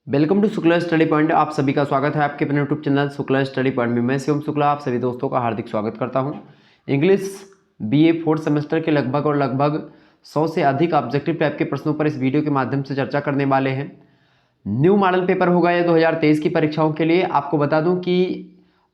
Welcome to Shukla study point. आप सभी का स्वागत है आपके अपने YouTube channel Shukla study point में। मैं शिवम शुक्ला आप सभी दोस्तों का हार्दिक स्वागत करता हूं। इंग्लिश बीए फोर्थ सेमेस्टर के लगभग 100 से अधिक ऑब्जेक्टिव टाइप के प्रश्नों पर इस वीडियो के माध्यम से चर्चा करने वाले हैं। न्यू मॉडल पेपर होगा यह 2023 की परीक्षाओं के लिए। आपको बता दूं कि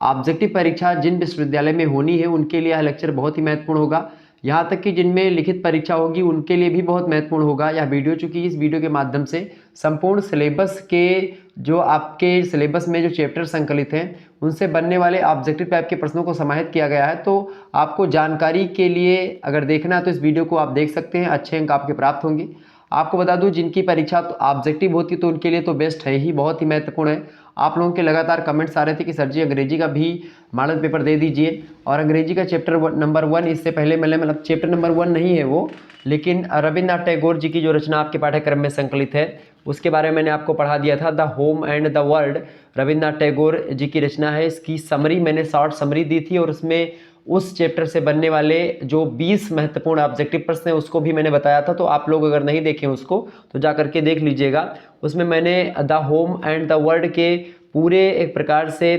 ऑब्जेक्टिव परीक्षा जिन विश्वविद्यालय में होनी है उनके लिए यह लेक्चर बहुत ही महत्वपूर्ण होगा। यहाँ तक कि जिनमें लिखित परीक्षा होगी उनके लिए भी बहुत महत्वपूर्ण होगा यह वीडियो, चूंकि इस वीडियो के माध्यम से संपूर्ण सिलेबस के जो आपके सिलेबस में जो चैप्टर संकलित हैं उनसे बनने वाले ऑब्जेक्टिव टाइप के प्रश्नों को समाहित किया गया है। तो आपको जानकारी के लिए अगर देखना है तो इस वीडियो को आप देख सकते हैं, अच्छे अंक आपके प्राप्त होंगे। आपको बता दूं जिनकी परीक्षा तो ऑब्जेक्टिव होती है तो उनके लिए तो बेस्ट है ही, बहुत ही महत्वपूर्ण है। आप लोगों के लगातार कमेंट्स आ रहे थे कि सर जी अंग्रेजी का भी मॉडल पेपर दे दीजिए, और अंग्रेजी का चैप्टर नंबर 1 इससे पहले मैंने मतलब चैप्टर नंबर 1 नहीं है वो, लेकिन रविन्द्रनाथ टैगोर जी की जो रचना आपके पाठ्यक्रम में संकलित है उसके बारे में मैंने आपको पढ़ा दिया था। The home and the world Rabindranath Tagore ji की रचना है। इसकी समरी मैंने शॉर्ट समरी दी थी और उसमें उस चैप्टर से बनने वाले जो 20 महत्वपूर्ण ऑब्जेक्टिव प्रश्न हैं उसको भी मैंने बताया था। तो आप लोग अगर नहीं देखें उसको तो जा करके देख लीजिएगा। उसमें मैंने the home and the world के पूरे एक प्रकार से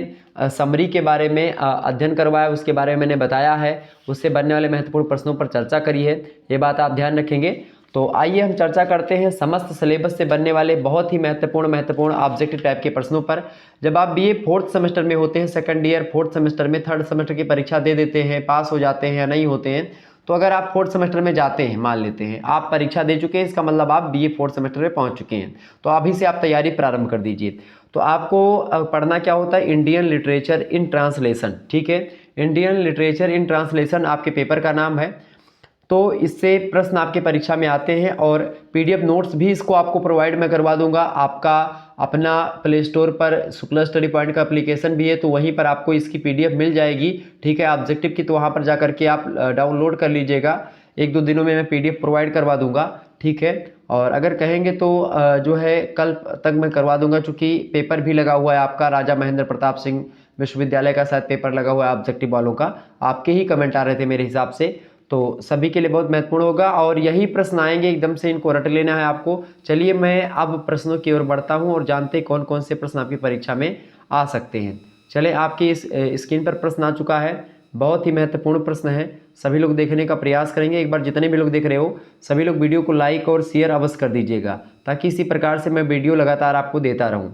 समरी के बारे में अध्ययन करवाया, उसके बारे में मैंने बताया है, उससे बनने वाले महत्वपूर्ण प्रश्नों पर चर्चा करी है। ये बात आप ध्यान रखेंगे। तो आइए हम चर्चा करते हैं समस्त सिलेबस से बनने वाले बहुत ही महत्वपूर्ण ऑब्जेक्टिव टाइप के प्रश्नों पर। जब आप बीए फोर्थ सेमेस्टर में होते हैं, सेकंड ईयर फोर्थ सेमेस्टर में थर्ड सेमेस्टर की परीक्षा दे देते हैं, पास हो जाते हैं या नहीं होते हैं, तो अगर आप फोर्थ सेमेस्टर में जाते हैं, मान लेते हैं आप परीक्षा दे चुके हैं, इसका मतलब आप बीए फोर्थ सेमेस्टर में पहुंच चुके हैं, तो अभी से आप तैयारी प्रारंभ कर दीजिए। तो आपको पढ़ना क्या होता है, इंडियन लिटरेचर इन ट्रांसलेशन। ठीक है, इंडियन लिटरेचर इन ट्रांसलेशन आपके पेपर का नाम है। तो इससे प्रश्न आपके परीक्षा में आते हैं और पीडीएफ नोट्स भी इसको आपको प्रोवाइड मैं करवा दूंगा। आपका अपना प्ले स्टोर पर शुक्ला स्टडी पॉइंट का एप्लीकेशन भी है, तो वहीं पर आपको इसकी पीडीएफ मिल जाएगी। ठीक है, ऑब्जेक्टिव की, तो वहाँ पर जा करके आप डाउनलोड कर लीजिएगा। 1-2 दिनों में मैं पीडीएफ प्रोवाइड करवा दूंगा। ठीक है, और अगर कहेंगे तो जो है कल तक मैं करवा दूंगा, चूँकि पेपर भी लगा हुआ है आपका राजा महेंद्र प्रताप सिंह विश्वविद्यालय का शायद पेपर लगा हुआ है ऑब्जेक्टिव वालों का। आपके ही कमेंट आ रहे थे मेरे हिसाब से, तो सभी के लिए बहुत महत्वपूर्ण होगा और यही प्रश्न आएंगे, एकदम से इनको रट लेना है आपको। चलिए मैं अब प्रश्नों की ओर बढ़ता हूं और जानते हैं कौन कौन से प्रश्न आपकी परीक्षा में आ सकते हैं। चले, आपकी इस स्क्रीन पर प्रश्न आ चुका है, बहुत ही महत्वपूर्ण प्रश्न है। सभी लोग देखने का प्रयास करेंगे। एक बार जितने भी लोग देख रहे हो सभी लोग वीडियो को लाइक और शेयर अवश्य कर दीजिएगा, ताकि इसी प्रकार से मैं वीडियो लगातार आपको देता रहूं।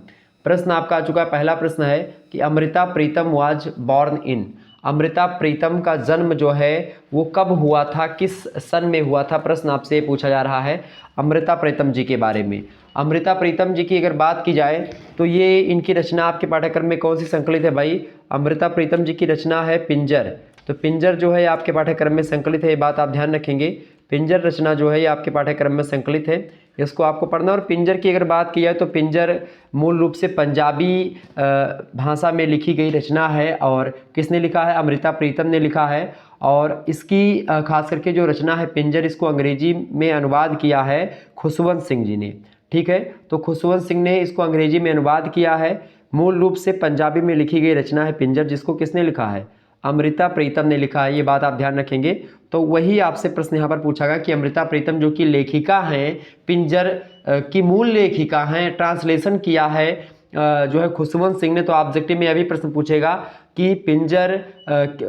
प्रश्न आपका आ चुका है। पहला प्रश्न है कि Amrita Pritam was born in. Amrita Pritam का जन्म जो है वो कब हुआ था, किस सन में हुआ था, प्रश्न आपसे पूछा जा रहा है अमृता प्रीतम जी के बारे में। अमृता प्रीतम जी की अगर बात की जाए तो ये इनकी रचना आपके पाठ्यक्रम में कौन सी संकलित है भाई? अमृता प्रीतम जी की रचना है पिंजर। तो पिंजर जो है आपके पाठ्यक्रम में संकलित है, ये बात आप ध्यान रखेंगे। पिंजर रचना जो है ये आपके पाठ्यक्रम में संकलित है, इसको आपको पढ़ना। और पिंजर की अगर बात की जाए तो पिंजर मूल रूप से पंजाबी भाषा में लिखी गई रचना है, और किसने लिखा है? अमृता प्रीतम ने लिखा है। और इसकी खास करके जो रचना है पिंजर, इसको अंग्रेजी में अनुवाद किया है खुशवंत सिंह जी ने। ठीक है, तो खुशवंत सिंह ने इसको अंग्रेजी में अनुवाद किया है। मूल रूप से पंजाबी में लिखी गई रचना है पिंजर, जिसको किसने लिखा है? अमृता प्रीतम ने लिखा है, ये बात आप ध्यान रखेंगे। तो वही आपसे प्रश्न यहाँ पर पूछा गया कि अमृता प्रीतम जो कि लेखिका हैं, पिंजर की मूल लेखिका हैं, ट्रांसलेशन किया है जो है खुशवंत सिंह ने। तो ऑब्जेक्टिव में अभी प्रश्न पूछेगा कि पिंजर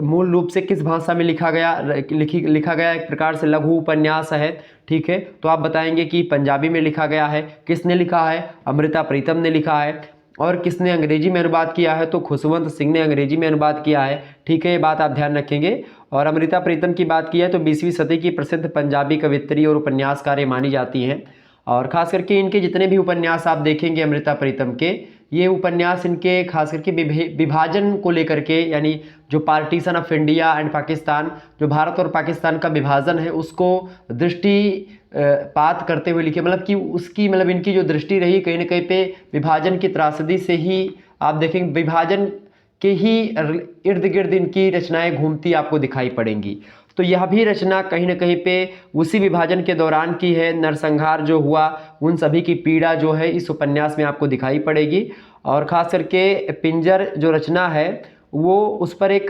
मूल रूप से किस भाषा में लिखा गया? लिखा गया एक प्रकार से लघु उपन्यास है। ठीक है, तो आप बताएंगे कि पंजाबी में लिखा गया है। किसने लिखा है? अमृता प्रीतम ने लिखा है। और किसने अंग्रेजी में अनुवाद किया है? तो खुशवंत सिंह ने अंग्रेजी में अनुवाद किया है। ठीक है, ये बात आप ध्यान रखेंगे। और अमृता प्रीतम की बात की है तो 20वीं सदी की प्रसिद्ध पंजाबी कवित्री और उपन्यासकार मानी जाती हैं। और खास करके इनके जितने भी उपन्यास आप देखेंगे अमृता प्रीतम के, ये उपन्यास इनके खास करके विभाजन को लेकर के, यानी जो partition of India and Pakistan, जो भारत और पाकिस्तान का विभाजन है उसको दृष्टिपात करते हुए लिखे। मतलब कि उसकी इनकी जो दृष्टि रही कहीं ना कहीं पे विभाजन की त्रासदी से ही आप देखेंगे, विभाजन के ही इर्द गिर्द इनकी रचनाएं घूमती आपको दिखाई पड़ेंगी। तो यह भी रचना कहीं ना कहीं पे उसी विभाजन के दौरान की है। नरसंहार जो हुआ उन सभी की पीड़ा जो है इस उपन्यास में आपको दिखाई पड़ेगी। और ख़ास करके पिंजर जो रचना है वो उस पर एक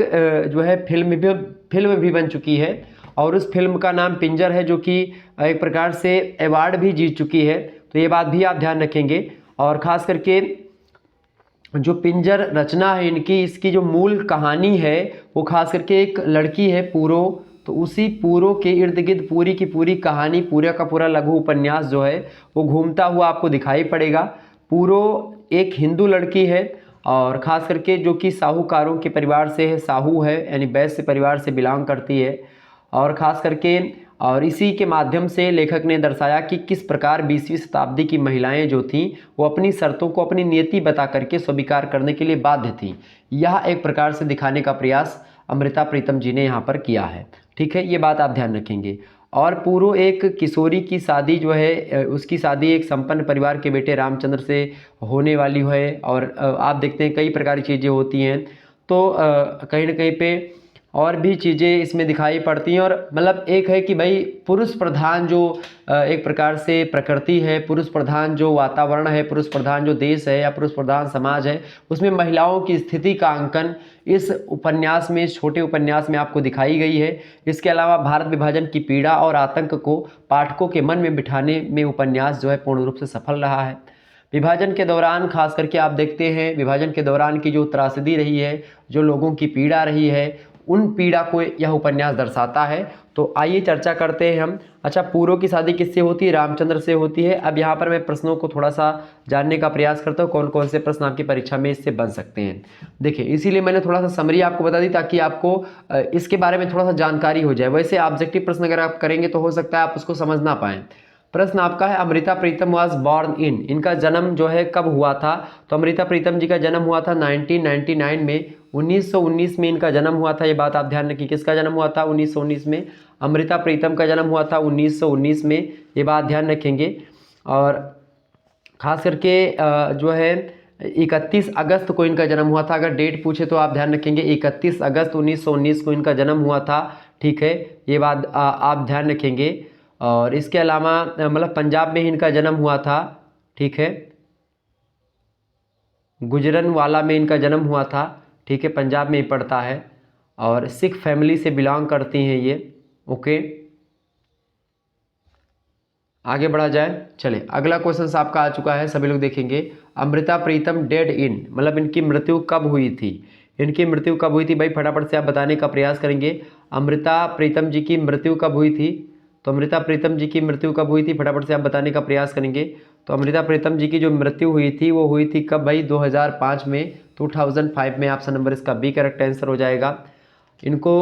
जो है फिल्म भी बन चुकी है, और उस फिल्म का नाम पिंजर है, जो कि एक प्रकार से अवार्ड भी जीत चुकी है। तो ये बात भी आप ध्यान रखेंगे। और ख़ास करके जो पिंजर रचना है इनकी, इसकी जो मूल कहानी है वो खास करके एक लड़की है पूरो, तो उसी पूरो के इर्द गिर्द पूरी की पूरी कहानी, पूरा का पूरा लघु उपन्यास जो है वो घूमता हुआ आपको दिखाई पड़ेगा। पूरो एक हिंदू लड़की है और ख़ास करके जो कि साहूकारों के परिवार से है, साहू है यानी वैश्य परिवार से बिलोंग करती है। और ख़ास करके और इसी के माध्यम से लेखक ने दर्शाया कि किस प्रकार 20वीं शताब्दी की महिलाएं जो थीं वो अपनी शर्तों को अपनी नियति बता करके स्वीकार करने के लिए बाध्य थीं। यह एक प्रकार से दिखाने का प्रयास अमृता प्रीतम जी ने यहाँ पर किया है। ठीक है, ये बात आप ध्यान रखेंगे। और पूरो एक किशोरी की शादी जो है, उसकी शादी एक संपन्न परिवार के बेटे रामचंद्र से होने वाली है। और आप देखते हैं कई प्रकार की चीज़ें होती हैं, तो कहीं ना कहीं पे और भी चीज़ें इसमें दिखाई पड़ती हैं। और मतलब एक है कि भाई पुरुष प्रधान जो एक प्रकार से प्रकृति है, पुरुष प्रधान जो वातावरण है, पुरुष प्रधान जो देश है या पुरुष प्रधान समाज है, उसमें महिलाओं की स्थिति का अंकन इस उपन्यास में, इस छोटे उपन्यास में आपको दिखाई गई है। इसके अलावा भारत विभाजन की पीड़ा और आतंक को पाठकों के मन में बिठाने में उपन्यास जो है पूर्ण रूप से सफल रहा है। विभाजन के दौरान खास करके आप देखते हैं विभाजन के दौरान की जो त्रासदी रही है, जो लोगों की पीड़ा रही है, उन पीड़ा को यह उपन्यास दर्शाता है। तो आइए चर्चा करते हैं हम। अच्छा, पूरो की शादी किससे होती है? रामचंद्र से होती है। अब यहाँ पर मैं प्रश्नों को थोड़ा सा जानने का प्रयास करता हूँ, कौन कौन से प्रश्न आपकी परीक्षा में इससे बन सकते हैं। देखिए, इसीलिए मैंने थोड़ा सा समरी आपको बता दी ताकि आपको इसके बारे में थोड़ा सा जानकारी हो जाए। वैसे ऑब्जेक्टिव प्रश्न अगर आप करेंगे तो हो सकता है आप उसको समझ ना पाएँ। प्रश्न आपका है अमृता प्रीतम वाज बॉर्न इन, इनका जन्म जो है कब हुआ था? तो अमृता प्रीतम जी का जन्म हुआ था 1999 में, 1919 में इनका जन्म हुआ था। ये बात आप ध्यान रखिए, किसका जन्म हुआ था? 1919 में। अमृता प्रीतम का जन्म हुआ था 1919 में, ये बात ध्यान रखेंगे। और ख़ास करके जो है 31 अगस्त को इनका जन्म हुआ था। अगर डेट पूछे तो आप ध्यान रखेंगे 31 अगस्त 1919 को इनका जन्म हुआ था। ठीक है, ये बात आप ध्यान रखेंगे। और इसके अलावा मतलब पंजाब में इनका जन्म हुआ था। ठीक है, गुजरनवाला में इनका जन्म हुआ था। ठीक है, पंजाब में ही पड़ता है। और सिख फैमिली से बिलोंग करती हैं ये। ओके, आगे बढ़ा जाए। चले, अगला क्वेश्चन आपका आ चुका है, सभी लोग देखेंगे। अमृता प्रीतम डेड इन, मतलब इनकी मृत्यु कब हुई थी? इनकी मृत्यु कब हुई थी भाई? फटाफट से आप बताने का प्रयास करेंगे। अमृता प्रीतम जी की मृत्यु कब हुई थी? तो अमृता प्रीतम जी की मृत्यु कब हुई थी? फटाफट से आप बताने का प्रयास करेंगे। तो अमृता प्रीतम जी की जो मृत्यु हुई थी वो हुई थी कब भाई? 2005 में, 2005 में। ऑप्शन नंबर इसका बी करेक्ट आंसर हो जाएगा। इनको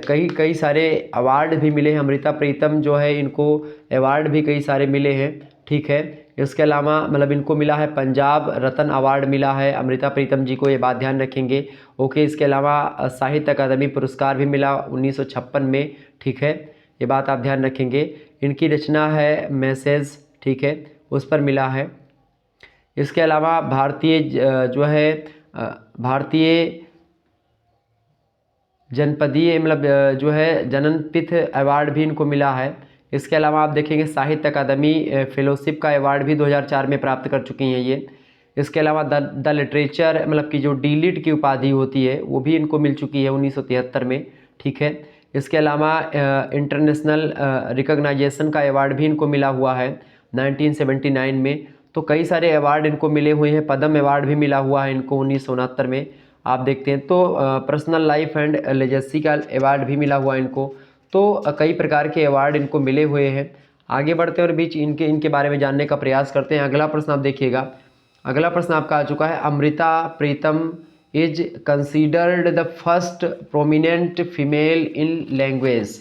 कई सारे अवार्ड भी मिले हैं। अमृता प्रीतम जो है इनको अवार्ड भी कई सारे मिले हैं। ठीक है, इसके अलावा मतलब इनको मिला है पंजाब रत्न अवार्ड मिला है अमृता प्रीतम जी को, ये बात ध्यान रखेंगे। ओके, इसके अलावा साहित्य अकादमी पुरस्कार भी मिला 1956 में। ठीक है, ये बात आप ध्यान रखेंगे। इनकी रचना है मैसेज, ठीक है, उस पर मिला है। इसके अलावा भारतीय जो है भारतीय जनपदीय मतलब जो है जननपिथ अवार्ड भी इनको मिला है। इसके अलावा आप देखेंगे साहित्य अकादमी फेलोशिप का अवार्ड भी 2004 में प्राप्त कर चुकी हैं ये। इसके अलावा द लिटरेचर मतलब की जो डी.लिट की उपाधि होती है वो भी इनको मिल चुकी है 1973 में। ठीक है, इसके अलावा इंटरनेशनल रिकॉग्नाइजेशन का अवार्ड भी इनको मिला हुआ है 1979 में। तो कई सारे अवार्ड इनको मिले हुए हैं। पद्म अवार्ड भी मिला हुआ है इनको 1969 में, आप देखते हैं। तो पर्सनल लाइफ एंड लेजेसी का अवार्ड भी मिला हुआ है इनको। तो कई प्रकार के अवार्ड इनको मिले हुए हैं। आगे बढ़ते हैं और बीच इनके बारे में जानने का प्रयास करते हैं। अगला प्रश्न आप देखिएगा। अगला प्रश्न आपका आ चुका है, Amrita Pritam is considered the first prominent female in language.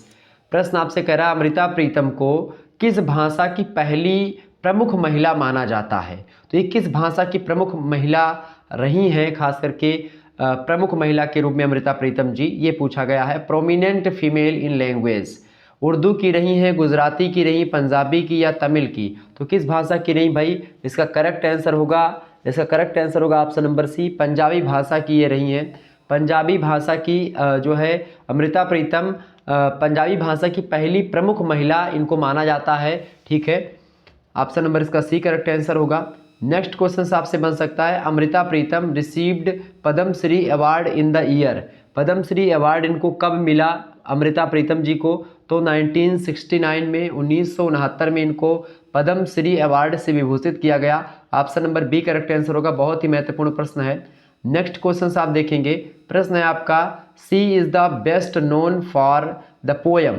प्रश्न आपसे कह रहा है अमृता प्रीतम को किस भाषा की पहली प्रमुख महिला माना जाता है? तो ये किस भाषा की प्रमुख महिला रही हैं, खास करके प्रमुख महिला के रूप में अमृता प्रीतम जी, ये पूछा गया है। Prominent female in language, Urdu की रही हैं, गुजराती की रही, पंजाबी की या तमिल की? तो किस भाषा की रही भाई? इसका करेक्ट आंसर होगा ऑप्शन नंबर सी, पंजाबी भाषा की ये रही हैं। पंजाबी भाषा की जो है अमृता प्रीतम पंजाबी भाषा की पहली प्रमुख महिला इनको माना जाता है। ठीक है, ऑप्शन नंबर इसका सी करेक्ट आंसर होगा। नेक्स्ट क्वेश्चन आपसे बन सकता है, Amrita Pritam received Padma Shri award in the year. Padma Shri award इनको कब मिला अमृता प्रीतम जी को? तो 1969 में, 1969 में इनको पद्मश्री अवार्ड से विभूषित किया गया। Option number B correct answer होगा। बहुत ही महत्वपूर्ण प्रश्न है। नेक्स्ट क्वेश्चन आप देखेंगे, प्रश्न है आपका, she is the best known for the poem,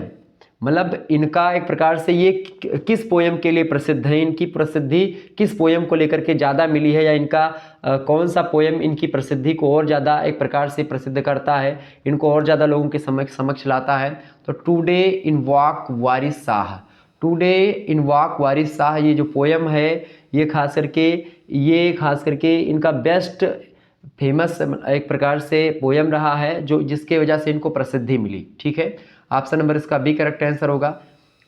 मतलब इनका एक प्रकार से ये किस पोयम के लिए प्रसिद्ध है, इनकी प्रसिद्धि किस पोयम को लेकर के ज़्यादा मिली है, या इनका कौन सा पोयम इनकी प्रसिद्धि को और ज़्यादा एक प्रकार से प्रसिद्ध करता है, इनको और ज़्यादा लोगों के समक्ष लाता है। तो today invoke Waris Shah, today invoke Waris Shah, ये जो पोयम है ये खास करके इनका बेस्ट फेमस एक प्रकार से पोयम रहा है, जो जिसके वजह से इनको प्रसिद्धि मिली। ठीक है, ऑप्शन नंबर इसका बी करेक्ट आंसर होगा।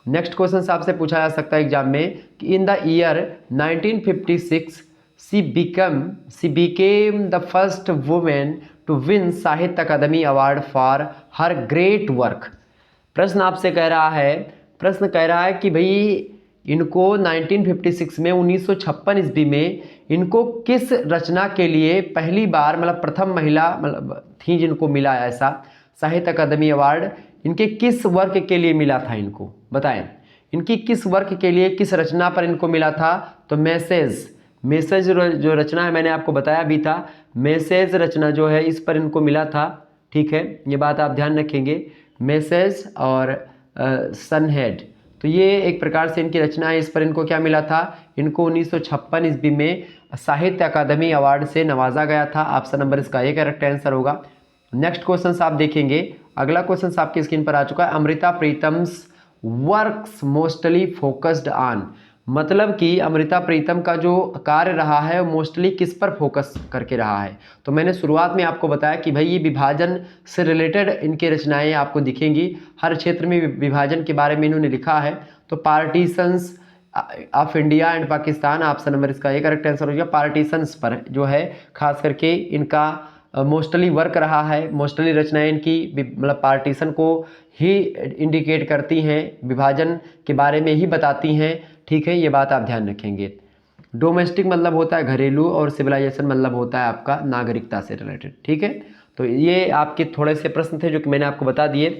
नेक्स्ट क्वेश्चन आपसे पूछा जा सकता है एग्जाम में कि in the year 1956 she became the first women to win Sahitya Akademi award for her great work. प्रश्न आपसे कह रहा है कि भाई इनको 1956 में 1956 ईस्वी में इनको किस रचना के लिए पहली बार मतलब प्रथम महिला मतलब थी जिनको मिला ऐसा साहित्य अकादमी अवार्ड, इनके किस वर्क के लिए मिला था, इनको बताएं इनकी किस वर्क के लिए किस रचना पर इनको मिला था। तो मैसेज जो रचना है मैंने आपको बताया भी था, मैसेज रचना जो है इस पर इनको मिला था। ठीक है, ये बात आप ध्यान रखेंगे, मैसेज और सनहेड, तो ये एक प्रकार से इनकी रचना है, इस पर इनको क्या मिला था, इनको 1956 ईस्वी में साहित्य अकादमी अवार्ड से नवाजा गया था। ऑप्शन नंबर इसका ए करेक्ट आंसर होगा। नेक्स्ट क्वेश्चन आप देखेंगे, अगला क्वेश्चन आपकी स्क्रीन पर आ चुका है, Amrita Pritam's works mostly focused on, मतलब कि अमृता प्रीतम का जो कार्य रहा है वो मोस्टली किस पर फोकस करके रहा है। तो मैंने शुरुआत में आपको बताया कि भाई ये विभाजन से रिलेटेड इनके रचनाएं आपको दिखेंगी, हर क्षेत्र में विभाजन के बारे में इन्होंने लिखा है। तो partitions of India and Pakistan, option number इसका ये करेक्ट आंसर हो गया। पार्टीशंस पर जो है खास करके इनका मोस्टली वर्क रहा है, मोस्टली रचनाएं इनकी मतलब पार्टीशन को ही इंडिकेट करती हैं, विभाजन के बारे में ही बताती हैं। ठीक है, ये बात आप ध्यान रखेंगे। डोमेस्टिक मतलब होता है घरेलू, और सिविलाइजेशन मतलब होता है आपका नागरिकता से रिलेटेड। ठीक है, तो ये आपके थोड़े से प्रश्न थे जो कि मैंने आपको बता दिए,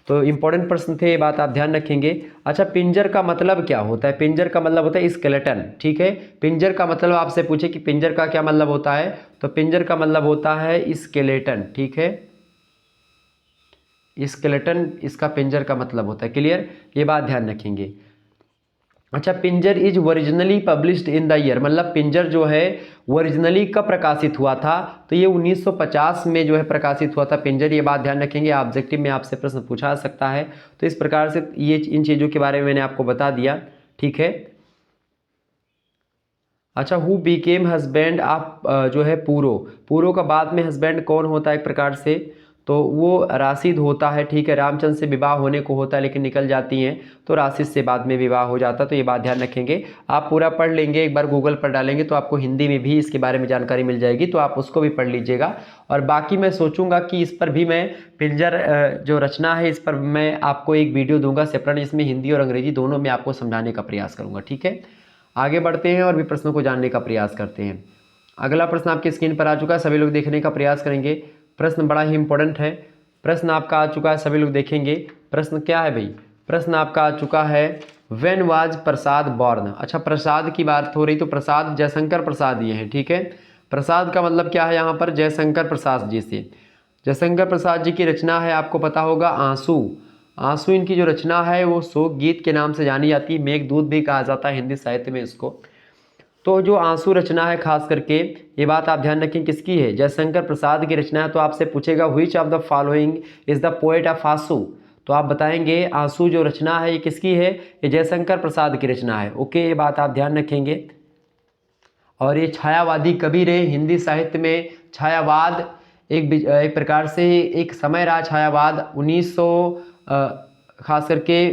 तो इंपॉर्टेंट प्रश्न थे, ये बात आप ध्यान रखेंगे। अच्छा, पिंजर का मतलब क्या होता है? पिंजर का मतलब होता है स्केलेटन। ठीक है, पिंजर का मतलब आपसे पूछे कि पिंजर का क्या मतलब होता है, तो पिंजर का मतलब होता है स्केलेटन। ठीक है, स्केलेटन इसका पिंजर का मतलब होता है। क्लियर, ये बात ध्यान रखेंगे। अच्छा, Pinjar is originally published in the year, मतलब पिंजर जो है ओरिजिनली कब प्रकाशित हुआ था, तो ये 1950 में जो है प्रकाशित हुआ था पिंजर। ये बात ध्यान रखेंगे, ऑब्जेक्टिव में आपसे प्रश्न पूछा जा सकता है। तो इस प्रकार से ये इन चीज़ों के बारे में मैंने आपको बता दिया। ठीक है, अच्छा, हु बीकेम हस्बैंड ऑफ जो है पूरो का बाद में हस्बैंड कौन होता है एक प्रकार से, तो वो राशिद होता है। ठीक है, रामचंद्र से विवाह होने को होता है लेकिन निकल जाती हैं, तो राशिद से बाद में विवाह हो जाता है। तो ये बात ध्यान रखेंगे, आप पूरा पढ़ लेंगे, एक बार गूगल पर डालेंगे तो आपको हिंदी में भी इसके बारे में जानकारी मिल जाएगी, तो आप उसको भी पढ़ लीजिएगा। और बाकी मैं सोचूंगा कि इस पर भी मैं पिंजर जो रचना है इस पर मैं आपको एक वीडियो दूंगा सेपरेट, जिसमें हिंदी और अंग्रेजी दोनों में आपको समझाने का प्रयास करूँगा। ठीक है, आगे बढ़ते हैं और भी प्रश्नों को जानने का प्रयास करते हैं। अगला प्रश्न आपकी स्क्रीन पर आ चुका है, सभी लोग देखने का प्रयास करेंगे। प्रश्न बड़ा ही इंपॉर्टेंट है, प्रश्न आपका आ चुका है, सभी लोग देखेंगे। प्रश्न क्या है भाई? प्रश्न आपका आ चुका है, व्हेन वाज प्रसाद बॉर्न। अच्छा, प्रसाद की बात हो रही, तो प्रसाद जयशंकर प्रसाद ये हैं। ठीक है, प्रसाद का मतलब क्या है यहाँ पर? जयशंकर प्रसाद जी से। जयशंकर प्रसाद जी की रचना है, आपको पता होगा, आंसू। आंसू इनकी जो रचना है वो शोक गीत के नाम से जानी जाती है, मेघदूत भी कहा जाता है हिंदी साहित्य में इसको। तो जो आंसू रचना है खास करके, ये बात आप ध्यान रखें किसकी है? जयशंकर प्रसाद की रचना है। तो आपसे पूछेगा which of the following is the poet of आंसू, तो आप बताएंगे आंसू जो रचना है ये किसकी है? ये जयशंकर प्रसाद की रचना है। ओके, ये बात आप ध्यान रखेंगे। और ये छायावादी कवि रहे हिंदी साहित्य में। छायावाद एक प्रकार से एक समय रहा, छायावाद 1900 खास करके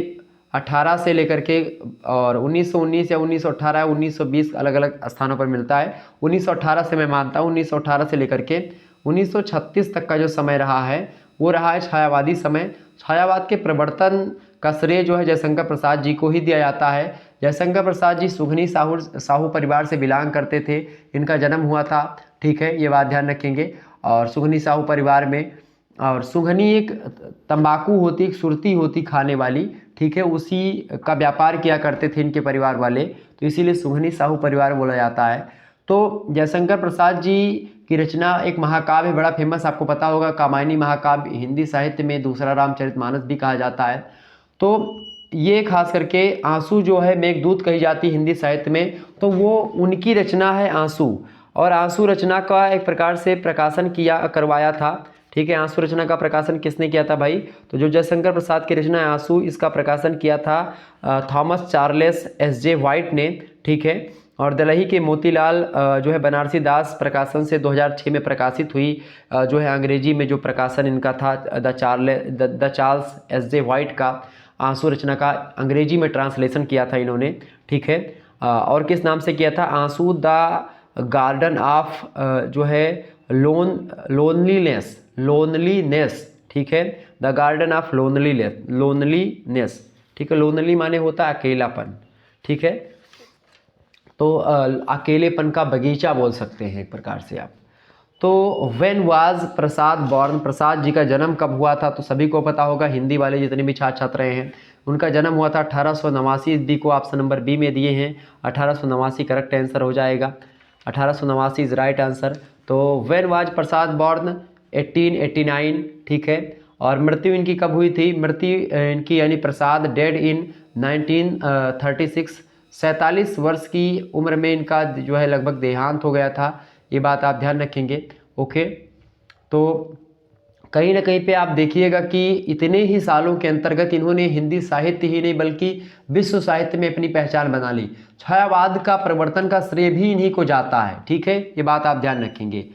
18 से लेकर के और 1919 या 1918 1920 अलग अलग स्थानों पर मिलता है। 1918 से मैं मानता हूँ, 1918 से लेकर के 1936 तक का जो समय रहा है वो रहा है छायावादी समय। छायावाद के प्रवर्तन का श्रेय जो है जयशंकर प्रसाद जी को ही दिया जाता है। जयशंकर प्रसाद जी सुघनी साहू परिवार से बिलोंग करते थे, इनका जन्म हुआ था। ठीक है, ये बात ध्यान रखेंगे। और सुघनी साहू परिवार में, और सुघनी एक तंबाकू होती, एक सुरती होती खाने वाली, ठीक है, उसी का व्यापार किया करते थे इनके परिवार वाले, तो इसीलिए सुघनी साहू परिवार बोला जाता है। तो जयशंकर प्रसाद जी की रचना एक महाकाव्य बड़ा फेमस, आपको पता होगा, कामायनी महाकाव्य, हिंदी साहित्य में दूसरा रामचरितमानस भी कहा जाता है। तो ये खास करके आंसू जो है मेघदूत कही जाती है हिंदी साहित्य में, तो वो उनकी रचना है आंसू। और आंसू रचना का एक प्रकार से प्रकाशन करवाया था। ठीक है, आंसू रचना का प्रकाशन किसने किया था भाई? तो जो जयशंकर प्रसाद की रचना है आंसू, इसका प्रकाशन किया था थॉमस चार्लेस एस.जे. व्हाइट ने। ठीक है, और दलही के मोतीलाल जो है बनारसी दास प्रकाशन से 2006 में प्रकाशित हुई जो है अंग्रेजी में जो प्रकाशन इनका था द चार्ल्स एस.जे. व्हाइट का आंसू रचना का अंग्रेजी में ट्रांसलेशन किया था इन्होंने। ठीक है, और किस नाम से किया था? आंसू द गार्डन ऑफ जो है लोनलीनेस। ठीक है, द गार्डन ऑफ लोनलीनेस। ठीक है, लोनली माने होता है अकेलापन। ठीक है, तो अकेलेपन का बगीचा बोल सकते हैं एक प्रकार से आप। तो when was Prasad born, Prasad ji का जन्म कब हुआ था? तो सभी को पता होगा, हिंदी वाले जितने भी छात्र छात्र हैं, उनका जन्म हुआ था 1889। डी को ऑप्शन नंबर बी में दिए हैं, 1889 करेक्ट आंसर हो जाएगा। 1889 इज राइट आंसर। तो व्हेन वाज प्रसाद बॉर्न? 1889। ठीक है, और मृत्यु इनकी कब हुई थी? मृत्यु इनकी यानी प्रसाद डेड इन 1936, 47 वर्ष की उम्र में इनका जो है लगभग देहांत हो गया था। ये बात आप ध्यान रखेंगे। ओके, तो कहीं ना कहीं पे आप देखिएगा कि इतने ही सालों के अंतर्गत इन्होंने हिंदी साहित्य ही नहीं बल्कि विश्व साहित्य में अपनी पहचान बना ली। छायावाद का प्रवर्तन का श्रेय भी इन्हीं को जाता है। ठीक है, ये बात आप ध्यान रखेंगे।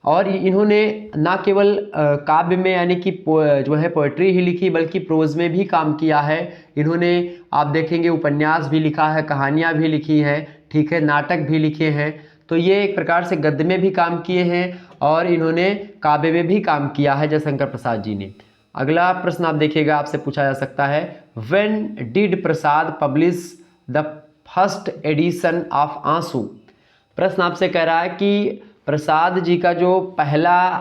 और इन्होंने ना केवल काव्य में यानी कि जो है पोएट्री ही लिखी, बल्कि प्रोज में भी काम किया है इन्होंने। आप देखेंगे उपन्यास भी लिखा है, कहानियाँ भी लिखी हैं। ठीक है, नाटक भी लिखे हैं। तो ये एक प्रकार से गद्य में भी काम किए हैं और इन्होंने काव्य में भी काम किया है जयशंकर प्रसाद जी ने। अगला प्रश्न आप देखिएगा, आपसे पूछा जा सकता है, when did Prasad publish the first edition of Aansu? प्रश्न आपसे कह रहा है कि प्रसाद जी का जो पहला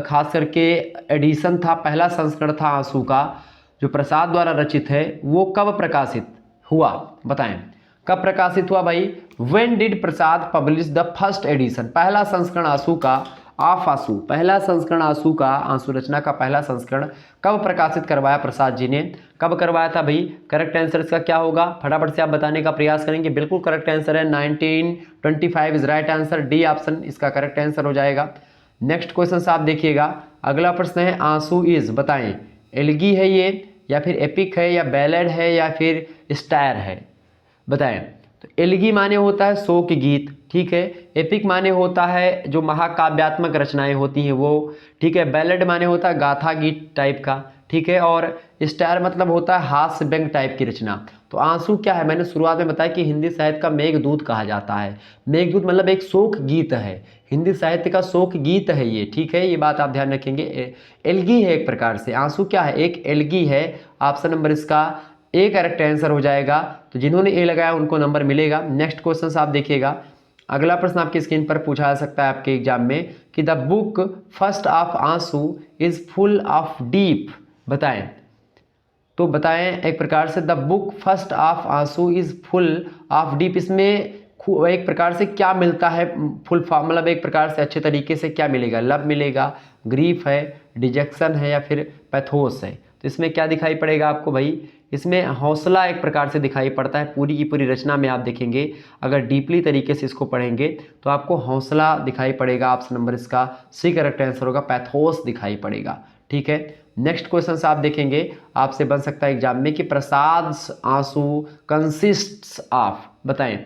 खास करके एडिशन था, पहला संस्करण था आंसू का, जो प्रसाद द्वारा रचित है, वो कब प्रकाशित हुआ? बताएं, कब प्रकाशित हुआ भाई? When did Prasad publish the first addition, पहला संस्करण आंसू का ऑफ आंसू, पहला संस्करण आंसू का, आंसू रचना का पहला संस्करण कब प्रकाशित करवाया प्रसाद जी ने? कब करवाया था भाई? करेक्ट आंसर इसका क्या होगा? फटाफट से आप बताने का प्रयास करेंगे। बिल्कुल करेक्ट आंसर है 1925 is right answer. D option इसका करेक्ट आंसर हो जाएगा। नेक्स्ट क्वेश्चन आप देखिएगा, अगला प्रश्न है आंसू इज, बताएं एलगी है ये, या फिर एपिक है, या बैलेड है, या फिर स्टायर है? बताएं। तो एलगी माने होता है शोक गीत। ठीक है, एपिक माने होता है जो महाकाव्यात्मक रचनाएं होती हैं वो। ठीक है, बैलेड माने होता है गाथा गीत टाइप का। ठीक है, और स्टार मतलब होता है हास्य व्यंग टाइप की रचना। तो आंसू क्या है? मैंने शुरुआत में बताया कि हिंदी साहित्य का मेघदूत कहा जाता है। मेघदूत मतलब एक शोक गीत है, हिंदी साहित्य का शोक गीत है ये। ठीक है, ये बात आप ध्यान रखेंगे। एलगी है एक प्रकार से, आंसू क्या है? एक एलगी है। ऑप्शन नंबर इसका ए करेक्ट आंसर हो जाएगा। तो जिन्होंने ए लगाया उनको नंबर मिलेगा। नेक्स्ट क्वेश्चन आप देखिएगा, अगला प्रश्न आपकी स्क्रीन पर पूछा जा सकता है आपके एग्जाम में कि द बुक फर्स्ट ऑफ आंसू इज फुल ऑफ डीप। बताएं, तो बताएं एक प्रकार से द बुक फर्स्ट ऑफ आंसू इज फुल ऑफ डीप, इसमें एक प्रकार से क्या मिलता है? फुल फॉर्म मतलब एक प्रकार से अच्छे तरीके से क्या मिलेगा? लव मिलेगा, ग्रीफ है, डिजेक्शन है, या फिर पैथोस है? तो इसमें क्या दिखाई पड़ेगा आपको भाई? इसमें हौसला एक प्रकार से दिखाई पड़ता है। पूरी की पूरी रचना में आप देखेंगे, अगर डीपली तरीके से इसको पढ़ेंगे तो आपको हौसला दिखाई पड़ेगा। ऑप्शन नंबर इसका सी करेक्ट आंसर होगा, पैथोस दिखाई पड़ेगा। ठीक है, नेक्स्ट क्वेश्चन आप देखेंगे, आपसे बन सकता है एग्जाम में कि प्रसाद आंसू कंसिस्ट्स ऑफ। बताएं,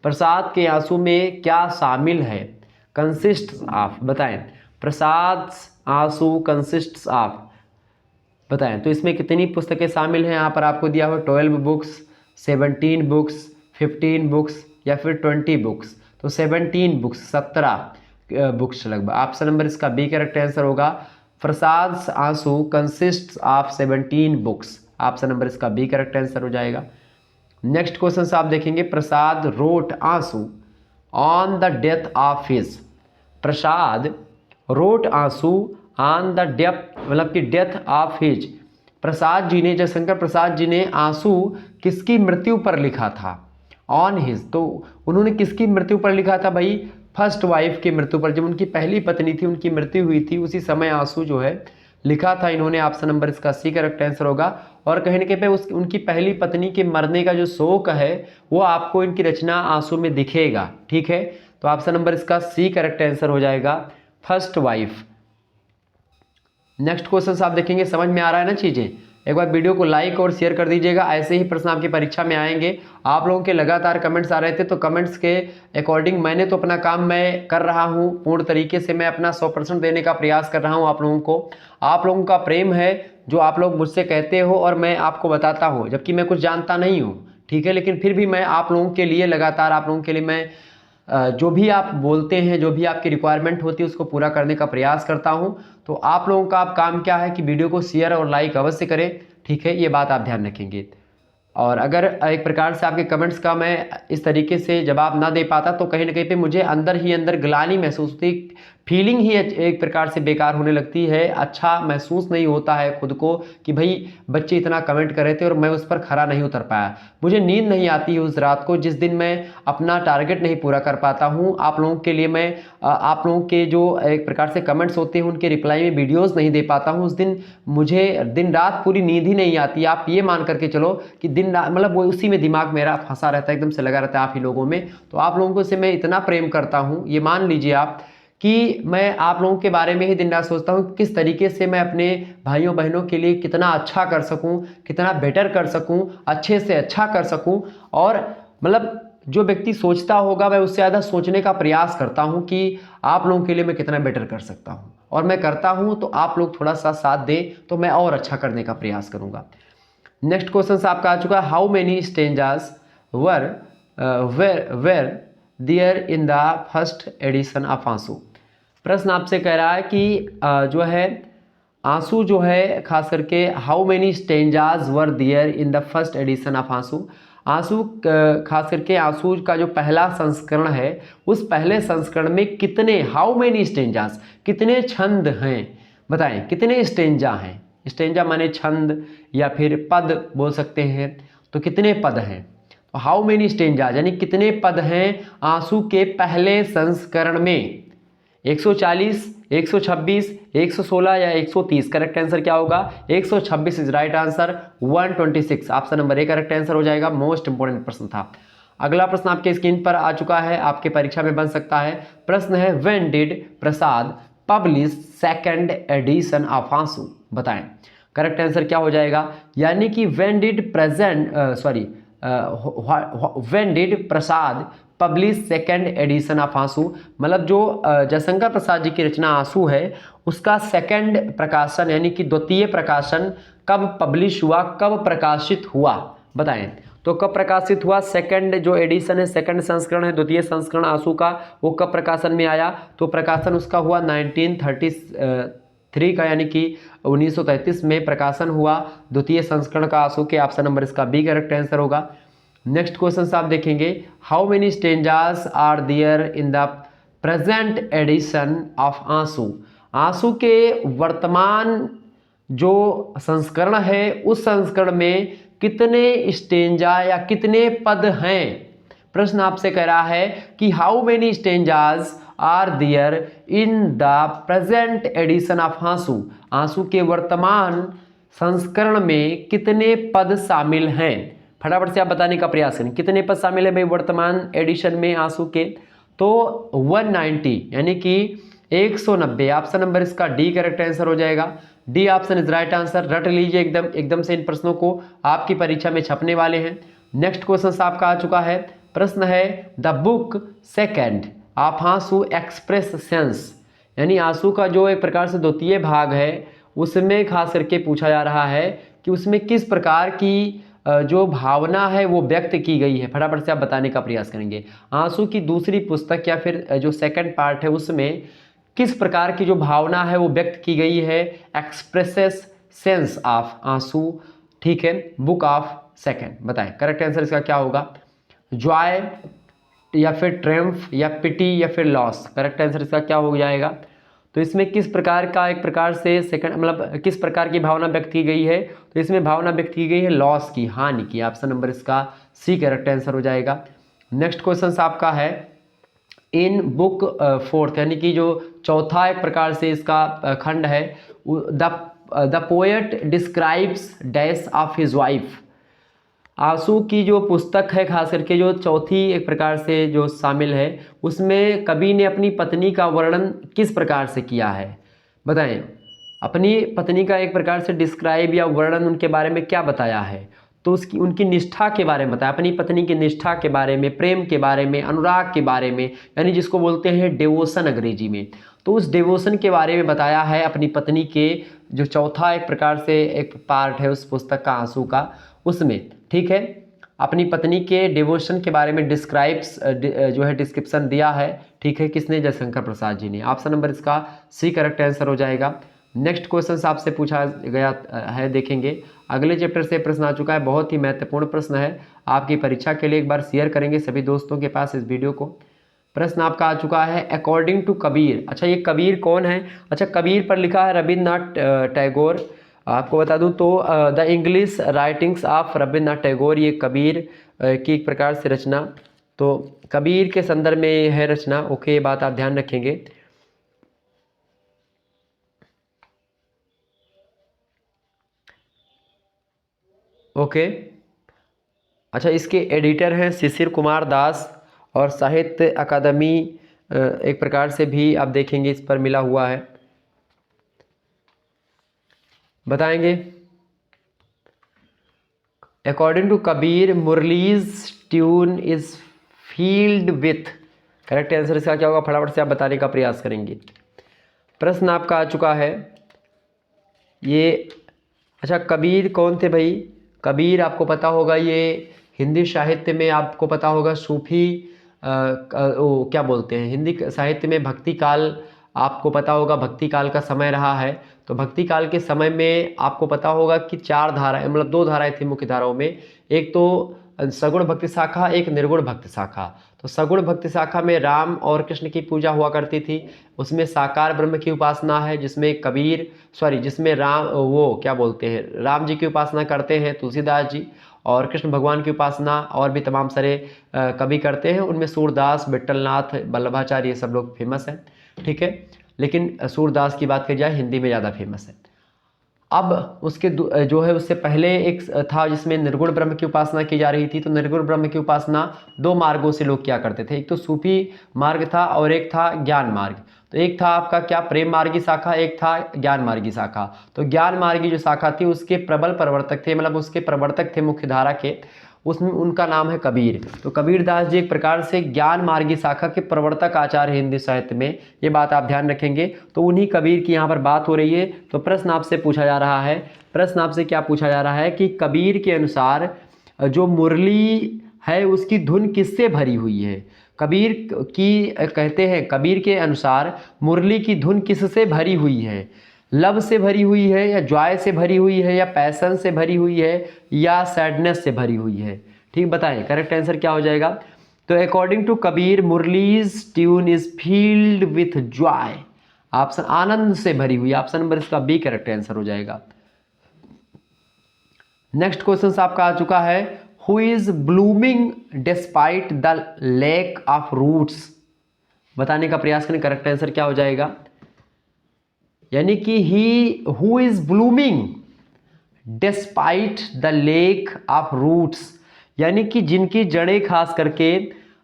प्रसाद के आंसू में क्या शामिल है? कंसिस्ट्स ऑफ, बताएं प्रसाद आंसू कंसिस्ट्स ऑफ, बताएं। तो इसमें कितनी पुस्तकें शामिल हैं? यहाँ पर आपको दिया हुआ 12 बुक्स, 17 बुक्स, 15 बुक्स, या फिर 20 बुक्स। तो 17 बुक्स, 17 बुक्स लगभग। ऑप्शन नंबर इसका बी करेक्ट आंसर होगा, Prasad Aansu consists of 17 books. Option number इसका बी करेक्ट आंसर हो जाएगा। नेक्स्ट क्वेश्चन आप देखेंगे, Prasad wrote Aansu on the death of his, Prasad wrote Aansu on the death मतलब कि death of his, Prasad ji ने, जयशंकर प्रसाद जी ने आंसू किसकी मृत्यु पर लिखा था? ऑन हिज, तो उन्होंने किसकी मृत्यु पर लिखा था भाई? फर्स्ट वाइफ की मृत्यु पर, जब उनकी पहली पत्नी थी उनकी मृत्यु हुई थी उसी समय आंसू जो है लिखा था इन्होंने। ऑप्शन नंबर इसका सी करेक्ट आंसर होगा। और कहीं ना कहीं पे उनकी पहली पत्नी के मरने का जो शोक है वो आपको इनकी रचना आंसू में दिखेगा। ठीक है, तो ऑप्शन नंबर इसका सी करेक्ट आंसर हो जाएगा, फर्स्ट वाइफ। नेक्स्ट क्वेश्चन आप देखेंगे, समझ में आ रहा है ना चीजें? एक बार वीडियो को लाइक और शेयर कर दीजिएगा। ऐसे ही प्रश्न आपकी परीक्षा में आएंगे। आप लोगों के लगातार कमेंट्स आ रहे थे, तो कमेंट्स के अकॉर्डिंग मैंने तो अपना काम मैं कर रहा हूं, पूर्ण तरीके से मैं अपना 100% देने का प्रयास कर रहा हूं आप लोगों को। आप लोगों का प्रेम है जो आप लोग मुझसे कहते हो और मैं आपको बताता हूँ, जबकि मैं कुछ जानता नहीं हूँ। ठीक है, लेकिन फिर भी मैं आप लोगों के लिए लगातार, आप लोगों के लिए मैं जो भी आप बोलते हैं, जो भी आपकी रिक्वायरमेंट होती है उसको पूरा करने का प्रयास करता हूं। तो आप लोगों का आप काम क्या है कि वीडियो को शेयर और लाइक अवश्य करें। ठीक है, ये बात आप ध्यान रखेंगे। और अगर एक प्रकार से आपके कमेंट्स का मैं इस तरीके से जवाब ना दे पाता तो कहीं ना कहीं पे मुझे अंदर ही अंदर ग्लानि महसूस होती, फीलिंग ही एक प्रकार से बेकार होने लगती है। अच्छा महसूस नहीं होता है खुद को कि भाई बच्चे इतना कमेंट कर रहे थे और मैं उस पर खरा नहीं उतर पाया। मुझे नींद नहीं आती है उस रात को जिस दिन मैं अपना टारगेट नहीं पूरा कर पाता हूँ। आप लोगों के लिए मैं आप लोगों के जो एक प्रकार से कमेंट्स होते हैं उनके रिप्लाई में वीडियोज़ नहीं दे पाता हूँ। उस दिन मुझे दिन रात पूरी नींद ही नहीं आती। आप ये मान करके चलो कि दिन रात मतलब वो उसी में दिमाग मेरा फंसा रहता है, एकदम से लगा रहता है आप ही लोगों में। तो आप लोगों से मैं इतना प्रेम करता हूँ, ये मान लीजिए आप कि मैं आप लोगों के बारे में ही दिन रात सोचता हूँ किस तरीके से मैं अपने भाइयों बहनों के लिए कितना अच्छा कर सकूँ, कितना बेटर कर सकूँ, अच्छे से अच्छा कर सकूँ। और मतलब जो व्यक्ति सोचता होगा मैं उससे ज़्यादा सोचने का प्रयास करता हूँ कि आप लोगों के लिए मैं कितना बेटर कर सकता हूँ। और मैं करता हूँ तो आप लोग थोड़ा सा साथ दें तो मैं और अच्छा करने का प्रयास करूँगा। नेक्स्ट क्वेश्चन आपका आ चुका है, how many stanzas were were there in the first edition of Aansu. प्रश्न आपसे कह रहा है कि जो है आंसू जो है खास करके how many stanzas were there in the first edition of Aansu. Aansu खास करके आंसू का जो पहला संस्करण है उस पहले संस्करण में कितने, हाउ मेनी स्टेंजास, कितने छंद हैं बताएं, कितने स्टेंजा हैं। स्टेंजा माने छंद या फिर पद बोल सकते हैं, तो कितने पद हैं। तो हाउ मेनी स्टेंजा यानी कितने पद हैं आंसू के पहले संस्करण में। 140, 126, 116 या 130। करेक्ट आंसर क्या होगा? 126 is right answer. 126 option number A correct answer हो जाएगा। मोस्ट इंपोर्टेंट प्रश्न था। अगला प्रश्न आपके स्क्रीन पर आ चुका है, आपके परीक्षा में बन सकता है। प्रश्न है, when did Prasad publish second edition of आंसू। बताएं करेक्ट आंसर क्या हो जाएगा। यानी कि when did when did Prasad publish second edition of आंसू, मतलब जो जयशंकर प्रसाद जी की रचना आंसू है उसका सेकेंड प्रकाशन यानी कि द्वितीय प्रकाशन कब पब्लिश हुआ, कब प्रकाशित हुआ। बताएं तो कब प्रकाशित हुआ। सेकेंड जो एडिशन है, सेकेंड संस्करण है, द्वितीय संस्करण आंसू का, वो कब प्रकाशन में आया। तो प्रकाशन उसका हुआ 1933 का, यानी कि 1933 में प्रकाशन हुआ द्वितीय संस्करण का आंसू के। ऑप्शन नंबर इसका बी करेक्ट आंसर होगा। नेक्स्ट क्वेश्चन आप देखेंगे, how many stanzas are there in the present edition of Aansu. Aansu के वर्तमान जो संस्करण है उस संस्करण में कितने स्टेंजा या कितने पद हैं। प्रश्न आपसे कह रहा है कि how many stanzas are there in the present edition of Aansu. Aansu के वर्तमान संस्करण में कितने पद शामिल हैं। फटाफट से आप बताने का प्रयास करें कितने पद शामिल है भाई वर्तमान एडिशन में आंसू के। तो 190 यानी कि 190। ऑप्शन नंबर इसका डी करेक्ट आंसर हो जाएगा। D option is right answer. रट लीजिए एकदम से इन प्रश्नों को, आपकी परीक्षा में छपने वाले हैं। नेक्स्ट क्वेश्चन आपका आ चुका है। प्रश्न है, द बुक सेकेंड ऑफ आंसू एक्सप्रेस सेंस, यानी आंसू का जो एक प्रकार से द्वितीय भाग है उसमें खास करके पूछा जा रहा है कि उसमें किस प्रकार की जो भावना है वो व्यक्त की गई है। फटाफट से आप बताने का प्रयास करेंगे। आंसू की दूसरी पुस्तक या फिर जो सेकंड पार्ट है उसमें किस प्रकार की जो भावना है वो व्यक्त की गई है। एक्सप्रेसेस सेंस ऑफ आंसू, ठीक है, बुक ऑफ सेकंड। बताएं करेक्ट आंसर इसका क्या होगा। जॉय या फिर ट्रेम्फ या पिटी या फिर लॉस। करेक्ट आंसर इसका क्या हो जाएगा। तो इसमें किस प्रकार का एक प्रकार से सेकंड मतलब किस प्रकार की भावना व्यक्त की गई है। तो इसमें भावना व्यक्त की गई है लॉस की, हानि की। ऑप्शन नंबर इसका सी करेक्ट आंसर हो जाएगा। नेक्स्ट क्वेश्चन आपका है, इन बुक फोर्थ, यानी कि जो चौथा एक प्रकार से इसका खंड है, the poet describes dash of his wife. आंसू की जो पुस्तक है, खास करके जो चौथी एक प्रकार से जो शामिल है, उसमें कवि ने अपनी पत्नी का वर्णन किस प्रकार से किया है, बताएं। अपनी पत्नी का एक प्रकार से डिस्क्राइब या वर्णन उनके बारे में क्या बताया है, तो उसकी उनकी निष्ठा के बारे में बताया, अपनी पत्नी की निष्ठा के बारे में, प्रेम के बारे में, अनुराग के बारे में, यानी जिसको बोलते हैं डिवोशन अंग्रेजी में। तो उस डिवोशन के बारे में बताया है अपनी पत्नी के, जो चौथा एक प्रकार से एक पार्ट है उस पुस्तक का, आंसू का, उसमें, ठीक है, अपनी पत्नी के डिवोशन के बारे में डिस्क्राइब्स जो है डिस्क्रिप्शन दिया है, ठीक है, किसने, जयशंकर प्रसाद जी ने। ऑप्शन नंबर इसका सी करेक्ट आंसर हो जाएगा। नेक्स्ट क्वेश्चन आपसे पूछा गया है, देखेंगे अगले चैप्टर से प्रश्न आ चुका है, बहुत ही महत्वपूर्ण प्रश्न है आपकी परीक्षा के लिए। एक बार शेयर करेंगे सभी दोस्तों के पास इस वीडियो को। प्रश्न आपका आ चुका है, अकॉर्डिंग टू कबीर। अच्छा, ये कबीर कौन है? अच्छा, कबीर पर लिखा है रविन्द्रनाथ टैगोर। आपको बता दूं तो the English writings of Rabindranath Tagore, ये कबीर की एक प्रकार से रचना, तो कबीर के संदर्भ में है रचना। ओके, ये बात आप ध्यान रखेंगे। ओके, अच्छा, इसके एडिटर हैं शिशिर कुमार दास, और साहित्य अकादमी एक प्रकार से भी आप देखेंगे इस पर मिला हुआ है, बताएंगे। According to Kabir, Murli's tune is filled with, correct answer इसका क्या होगा, फटाफट से आप बताने का प्रयास करेंगे। प्रश्न आपका आ चुका है ये। अच्छा, कबीर कौन थे भाई? कबीर आपको पता होगा, ये हिंदी साहित्य में आपको पता होगा सूफी, क्या बोलते हैं, हिंदी साहित्य में भक्ति काल, आपको पता होगा भक्ति काल का समय रहा है। तो भक्ति काल के समय में आपको पता होगा कि चार धाराएं, मतलब दो धाराएं थी मुख्य धाराओं में, एक तो सगुण भक्ति शाखा, एक निर्गुण भक्ति शाखा। तो सगुण भक्ति शाखा में राम और कृष्ण की पूजा हुआ करती थी, उसमें साकार ब्रह्म की उपासना है, जिसमें राम, वो क्या बोलते हैं, राम जी की उपासना करते हैं तुलसीदास जी, और कृष्ण भगवान की उपासना और भी तमाम सारे कवि करते हैं, उनमें सूरदास, विट्ठलनाथ, वल्लभाचार्य, ये सब लोग फेमस हैं, ठीक है। लेकिन सूरदास की बात की जाए हिंदी में ज़्यादा फेमस है। अब उसके जो है उससे पहले एक था जिसमें निर्गुण ब्रह्म की उपासना की जा रही थी। तो निर्गुण ब्रह्म की उपासना दो मार्गों से लोग क्या करते थे, एक तो सूफी मार्ग था और एक था ज्ञान मार्ग। तो एक था आपका क्या, प्रेम मार्गी शाखा, एक था ज्ञान मार्गी शाखा। तो ज्ञान मार्गी जो शाखा थी उसके प्रबल प्रवर्तक थे, मतलब उसके प्रवर्तक थे मुख्य धारा के, उसमें उनका नाम है कबीर। तो कबीर दास जी एक प्रकार से ज्ञान मार्गी शाखा के प्रवर्तक आचार्य हिंदी साहित्य में, ये बात आप ध्यान रखेंगे। तो उन्हीं कबीर की यहाँ पर बात हो रही है। तो प्रश्न आपसे पूछा जा रहा है, प्रश्न आपसे क्या पूछा जा रहा है कि कबीर के अनुसार जो मुरली है उसकी धुन किससे भरी हुई है। कबीर की कहते हैं, कबीर के अनुसार मुरली की धुन किससे भरी हुई है, लव से भरी हुई है, या जॉय से भरी हुई है, या पैसन से भरी हुई है, या सैडनेस से भरी हुई है, ठीक, बताएं करेक्ट आंसर क्या हो जाएगा। तो according to Kabir, Murli's tune is filled with joy, option आनंद से भरी हुई, ऑप्शन नंबर इसका बी करेक्ट आंसर हो जाएगा। नेक्स्ट क्वेश्चन आपका आ चुका है, who is blooming despite the lack of roots, बताने का प्रयास करें, करेक्ट आंसर क्या हो जाएगा। यानी कि he who is blooming despite the lack of roots, यानी कि जिनकी जड़ें खास करके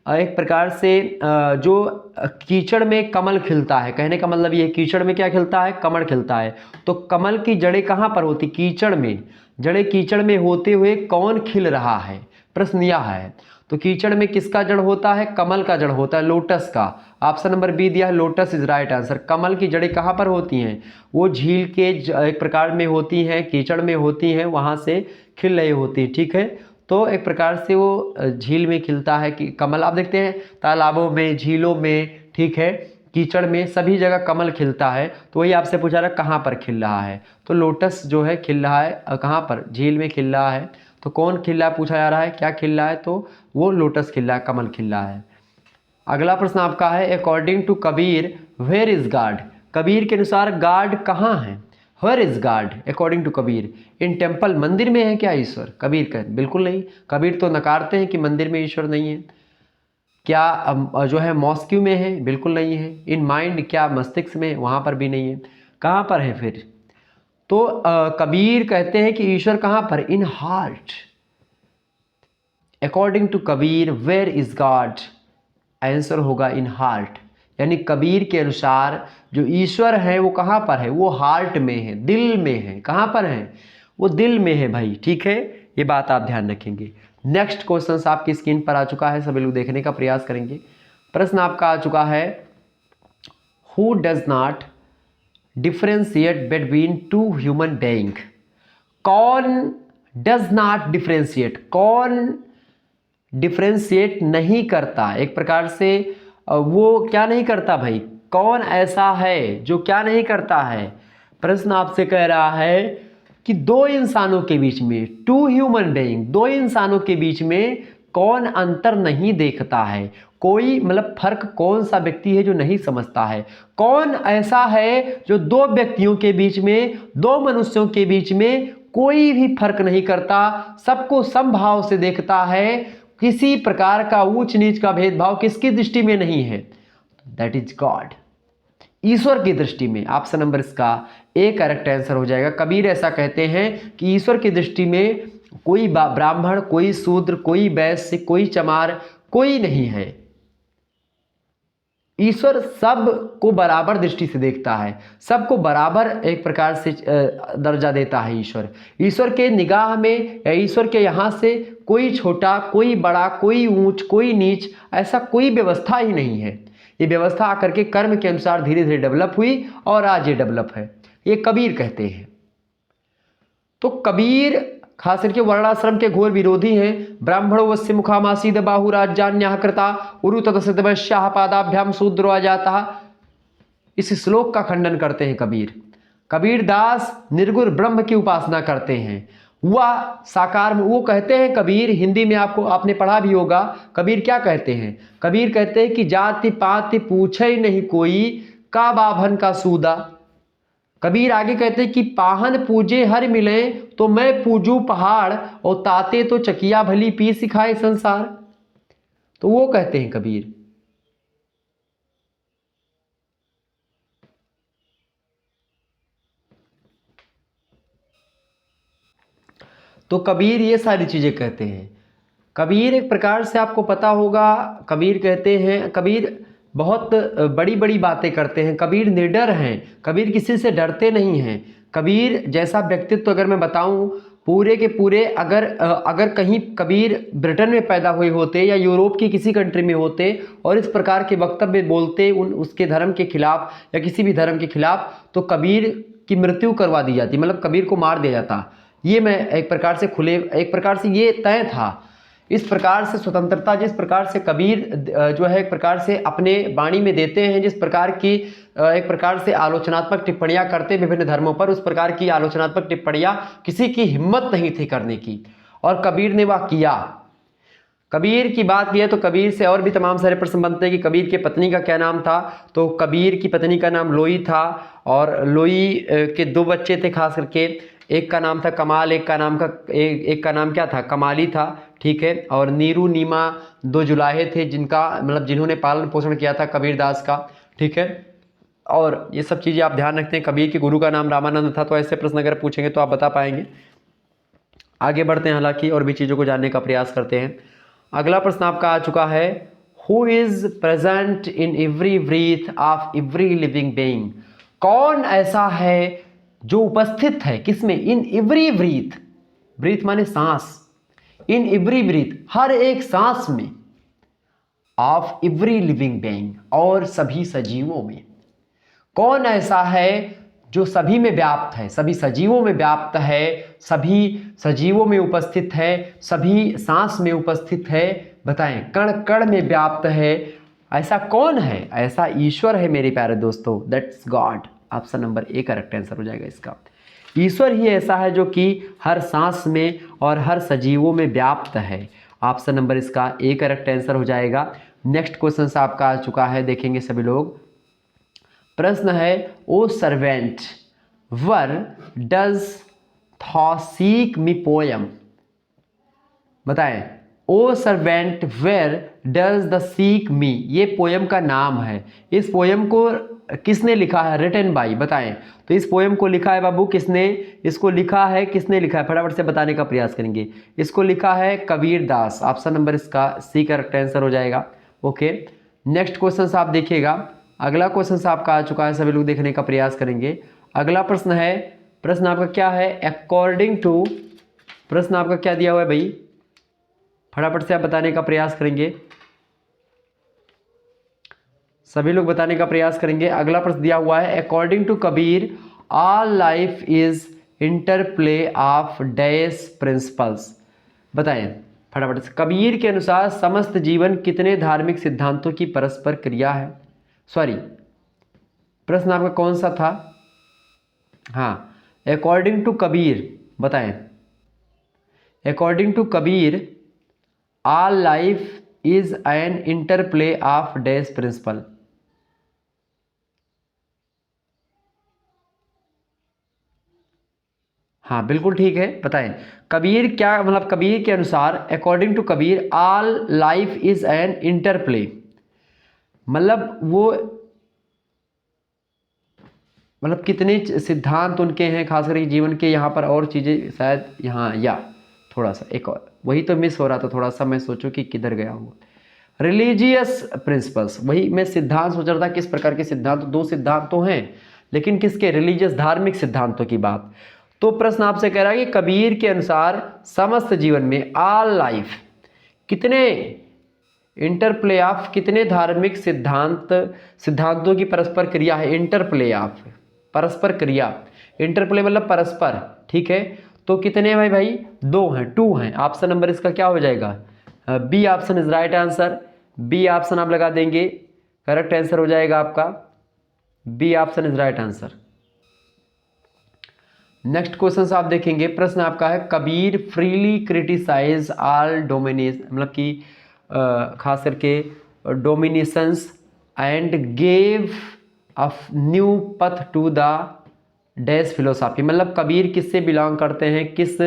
एक प्रकार से जो कीचड़ में कमल खिलता है, कहने का मतलब ये, कीचड़ में क्या खिलता है, कमल खिलता है। तो कमल की जड़ें कहाँ पर होती, कीचड़ में, जड़ें कीचड़ में होते हुए कौन खिल रहा है, प्रश्न यह है। तो कीचड़ में किसका जड़ होता है, कमल का जड़ होता है, लोटस का। ऑप्शन नंबर बी दिया है, लोटस इज राइट आंसर। कमल की जड़ें कहाँ पर होती हैं, वो झील के एक प्रकार में होती हैं, कीचड़ में होती हैं, वहाँ से खिल रही होती है, ठीक है। तो एक प्रकार से वो झील में खिलता है कि कमल, आप देखते हैं तालाबों में, झीलों में, ठीक है, कीचड़ में, सभी जगह कमल खिलता है। तो वही आपसे पूछा रहा कहाँ पर खिल रहा है, तो लोटस जो है खिल रहा है कहाँ पर, झील में खिल रहा है। तो कौन खिल रहा है पूछा जा रहा है, क्या खिल रहा है, तो वो लोटस खिल रहा है, कमल खिल रहा है। अगला प्रश्न आपका है, according to Kabir where is God, Kabir के अनुसार गॉड कहाँ है, where is God according to Kabir, in temple, मंदिर में है क्या ईश्वर, कबीर कहते बिल्कुल नहीं, कबीर तो नकारते हैं कि मंदिर में ईश्वर नहीं है, क्या जो है मॉस्क्यू में है? बिल्कुल नहीं है। इन माइंड, क्या मस्तिष्क में? वहाँ पर भी नहीं है। कहाँ पर है फिर? तो कबीर कहते हैं कि ईश्वर कहाँ पर? In heart. According to Kabir where is God? Answer होगा इन हार्ट। यानी कबीर के अनुसार जो ईश्वर है वो कहाँ पर है? वो हार्ट में है, दिल में है। कहाँ पर है? वो दिल में है भाई, ठीक है, ये बात आप ध्यान रखेंगे। नेक्स्ट क्वेश्चन आपकी स्क्रीन पर आ चुका है, सभी लोग देखने का प्रयास करेंगे। प्रश्न आपका आ चुका है, who does not differentiate between two human being? कौन डज नॉट डिफ्रेंशिएट? कौन डिफ्रेंशिएट नहीं करता? एक प्रकार से वो क्या नहीं करता भाई? कौन ऐसा है जो क्या नहीं करता है? प्रश्न आपसे कह रहा है कि दो इंसानों के बीच में, टू ह्यूमन बीइंग, दो इंसानों के बीच में कौन अंतर नहीं देखता है? कोई मतलब फर्क कौन सा व्यक्ति है जो नहीं समझता है? कौन ऐसा है जो दो व्यक्तियों के बीच में, दो मनुष्यों के बीच में कोई भी फर्क नहीं करता, सबको समभाव से देखता है, किसी प्रकार का ऊंच नीच का भेदभाव किसकी दृष्टि में नहीं है? दैट इज गॉड, ईश्वर की दृष्टि में। ऑप्शन नंबर इसका ए करेक्ट आंसर हो जाएगा। कबीर ऐसा कहते हैं कि ईश्वर की दृष्टि में कोई ब्राह्मण, कोई शूद्र, कोई वैश्य, कोई चमार, कोई नहीं है। ईश्वर सब को बराबर दृष्टि से देखता है, सबको बराबर एक प्रकार से दर्जा देता है ईश्वर। ईश्वर के निगाह में या ईश्वर के यहाँ से कोई छोटा, कोई बड़ा, कोई ऊंच, कोई नीच, ऐसा कोई व्यवस्था ही नहीं है। ये व्यवस्था आकर के कर्म के अनुसार धीरे धीरे डेवलप हुई और आज ये डेवलप है। ये कबीर कहते हैं। तो कबीर खास करके वर्णाश्रम के घोर विरोधी हैं। ब्राह्मणो वस्य मुखामासीद बाहुराज्यान्यः कृता उरु ततसदवश्याः पादाभ्याम शूद्रो अजातः। इस श्लोक का खंडन करते हैं कबीर। कबीर दास निर्गुण ब्रह्म की उपासना करते हैं। वह साकार में, वो कहते हैं कबीर, हिंदी में आपने पढ़ा भी होगा। कबीर क्या कहते हैं? कबीर कहते हैं कि जाति पाति पूछे नहीं कोई, का बाभन का सूदा। कबीर आगे कहते हैं कि पाहन पूजे हर मिले, तो मैं पूजू पहाड़, और ताते तो चकिया भली पी सिखाए संसार। तो वो कहते हैं कबीर। तो कबीर ये सारी चीजें कहते हैं। कबीर एक प्रकार से आपको पता होगा, कबीर कहते हैं, कबीर बहुत बड़ी बड़ी बातें करते हैं। कबीर निडर हैं, कबीर किसी से डरते नहीं हैं। कबीर जैसा व्यक्तित्व अगर मैं बताऊं, पूरे के पूरे अगर कहीं कबीर ब्रिटेन में पैदा हुए होते या यूरोप की किसी कंट्री में होते और इस प्रकार के वक्तव्य बोलते उसके धर्म के खिलाफ या किसी भी धर्म के खिलाफ, तो कबीर की मृत्यु करवा दी जाती, मतलब कबीर को मार दिया जाता। ये मैं एक प्रकार से एक प्रकार से ये तय था। इस प्रकार से स्वतंत्रता जिस प्रकार से कबीर जो है एक प्रकार से अपने वाणी में देते हैं, जिस प्रकार की एक प्रकार से आलोचनात्मक टिप्पणियां करते हैं विभिन्न धर्मों पर, उस प्रकार की आलोचनात्मक टिप्पणियां किसी की हिम्मत नहीं थी करने की, और कबीर ने वह किया। कबीर की बात की है तो कबीर से और भी तमाम सारे प्रश्न बनते हैं कि कबीर की पत्नी का क्या नाम था। तो कबीर की पत्नी का नाम लोई था, और लोई के दो बच्चे थे खास करके, एक का नाम था कमाल, एक का नाम क्या था? कमाली था, ठीक है। और नीरू नीमा दो जुलाहे थे जिनका मतलब जिन्होंने पालन पोषण किया था कबीर दास का, ठीक है। और ये सब चीज़ें आप ध्यान रखते हैं। कबीर के गुरु का नाम रामानंद था। तो ऐसे प्रश्न अगर पूछेंगे तो आप बता पाएंगे। आगे बढ़ते हैं, हालांकि और भी चीज़ों को जानने का प्रयास करते हैं। अगला प्रश्न आपका आ चुका है, who is present in every breath of every living being? कौन ऐसा है जो उपस्थित है किसमें? इन एवरी ब्रीथ, ब्रीथ माने सांस, इन एवरी ब्रीथ हर एक सांस में, ऑफ एवरी लिविंग बीइंग और सभी सजीवों में। कौन ऐसा है जो सभी में व्याप्त है, सभी सजीवों में व्याप्त है, सभी सजीवों में उपस्थित है, सभी सांस में उपस्थित है? बताएं, कण कण में व्याप्त है। ऐसा कौन है? ऐसा ईश्वर है मेरे प्यारे दोस्तों, that's God. Option number A correct answer हो जाएगा इसका। ईश्वर ही ऐसा है जो कि हर सांस में और हर सजीवों में व्याप्त है। ऑप्शन नंबर इसका ए करेक्ट आंसर हो जाएगा। नेक्स्ट क्वेश्चन आपका आ चुका है, देखेंगे सभी लोग। प्रश्न है, O servant where does thou seek me poem? बताएं, O servant where does the seek me, ये पोयम का नाम है। इस पोयम को किसने लिखा है? रिटन बाई, बताएं। तो इस पोयम को लिखा है बाबू किसने? इसको लिखा है, किसने लिखा है? फटाफट से बताने का प्रयास करेंगे। इसको लिखा है कबीर दास। ऑप्शन नंबर इसका सी करेक्ट आंसर हो जाएगा। ओके, नेक्स्ट क्वेश्चन आप देखिएगा। अगला क्वेश्चन आपका आ चुका है, सभी लोग देखने का प्रयास करेंगे। अगला प्रश्न है, प्रश्न आपका क्या है? अकॉर्डिंग टू, प्रश्न आपका क्या दिया हुआ है भाई? फटाफट से आप बताने का प्रयास करेंगे, सभी लोग बताने का प्रयास करेंगे। अगला प्रश्न दिया हुआ है, according to Kabir all life is interplay of dash principles, बताएं फटाफट से। कबीर के अनुसार समस्त जीवन कितने धार्मिक सिद्धांतों की परस्पर क्रिया है? सॉरी, प्रश्न आपका कौन सा था? हाँ, अकॉर्डिंग टू कबीर, बताएं। According to Kabir all life is an interplay of dash principle. हाँ बिल्कुल ठीक है, बताएं। कबीर क्या मतलब, कबीर के अनुसार according to Kabir all life is an interplay, मतलब वो मतलब कितने सिद्धांत उनके हैं खास करके जीवन के, यहाँ पर और चीज़ें शायद यहाँ, या थोड़ा सा एक और वही तो मिस हो रहा था थोड़ा सा, मैं सोचूं कि किधर गया हूँ। रिलीजियस प्रिंसिपल्स, वही मैं सिद्धांत सोच रहा था, किस प्रकार के सिद्धांत? दो सिद्धांत तो हैं, लेकिन किसके? रिलीजियस, धार्मिक सिद्धांतों की बात। तो प्रश्न आपसे कह रहा है कि कबीर के अनुसार समस्त जीवन में ऑल लाइफ कितने इंटरप्ले ऑफ, कितने धार्मिक सिद्धांतों की परस्पर क्रिया है? इंटरप्ले ऑफ, परस्पर क्रिया, इंटरप्ले मतलब परस्पर, ठीक है। तो कितने भाई? भाई दो हैं, टू हैं। ऑप्शन नंबर इसका क्या हो जाएगा? B option is right answer. B option आप लगा देंगे, करेक्ट आंसर हो जाएगा आपका। B option is right answer. Next question आप देखेंगे, प्रश्न आपका है, Kabir freely criticise all domination, मतलब कि खास करके dominations and gave a new path to the dash philosophy, मतलब कबीर किससे बिलोंग करते हैं, किस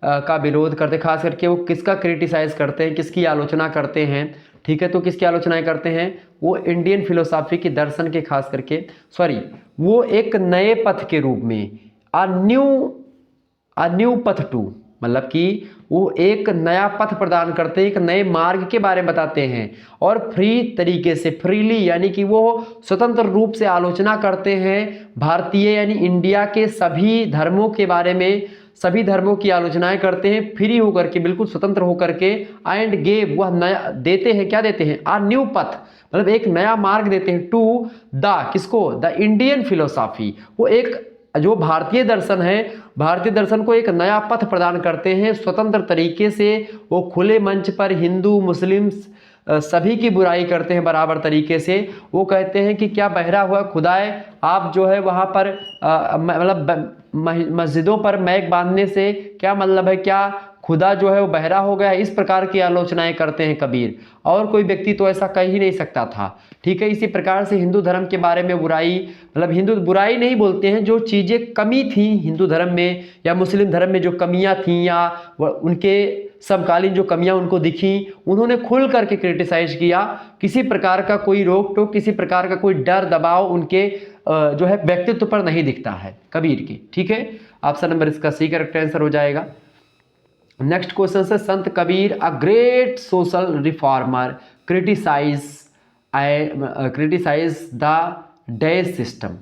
का विरोध करते हैं, खास करके वो किसका क्रिटिसाइज करते हैं, किसकी आलोचना करते हैं, ठीक है। तो किसकी आलोचनाएं करते हैं? वो इंडियन फिलोसॉफी के दर्शन के, खास करके सॉरी, वो एक नए पथ के रूप में अ न्यू पथ टू, मतलब कि वो एक नया पथ प्रदान करते हैं, एक नए मार्ग के बारे में बताते हैं, और फ्री तरीके से, फ्रीली यानी कि वो स्वतंत्र रूप से आलोचना करते हैं भारतीय यानी इंडिया के सभी धर्मों के बारे में, सभी धर्मों की आलोचनाएं करते हैं फ्री होकर के, बिल्कुल स्वतंत्र होकर के। एंड गेव, वह नया देते हैं, क्या देते हैं? आ न्यू पथ, मतलब एक नया मार्ग देते हैं टू द, किसको? द इंडियन फिलोसॉफी, वो एक जो भारतीय दर्शन है, भारतीय दर्शन को एक नया पथ प्रदान करते हैं स्वतंत्र तरीके से। वो खुले मंच पर हिंदू मुस्लिम सभी की बुराई करते हैं बराबर तरीके से। वो कहते हैं कि क्या बहरा हुआ खुदाए, आप जो है वहाँ पर मतलब मस्जिदों पर मैक बांधने से क्या मतलब है, क्या खुदा जो है वो बहरा हो गया? इस प्रकार की आलोचनाएं करते हैं कबीर, और कोई व्यक्ति तो ऐसा कह ही नहीं सकता था, ठीक है। इसी प्रकार से हिंदू धर्म के बारे में बुराई, मतलब हिंदू बुराई नहीं बोलते हैं, जो चीज़ें कमी थी हिंदू धर्म में या मुस्लिम धर्म में, जो कमियां थी या उनके समकालीन जो कमियां उनको दिखी, उन्होंने खुल करके क्रिटिसाइज किया। किसी प्रकार का कोई रोक टोक, किसी प्रकार का कोई डर दबाव उनके जो है व्यक्तित्व पर नहीं दिखता है कबीर के, ठीक है। ऑप्शन नंबर इसका सी करेक्ट आंसर हो जाएगा। नेक्स्ट क्वेश्चन से, Sant Kabir a great social reformer criticise the dash system,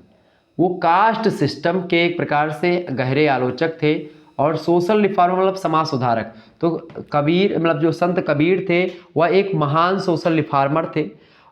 वो कास्ट सिस्टम के एक प्रकार से गहरे आलोचक थे, और सोशल रिफॉर्मर मतलब समाज सुधारक। तो कबीर मतलब जो संत कबीर थे वह एक महान सोशल रिफॉर्मर थे,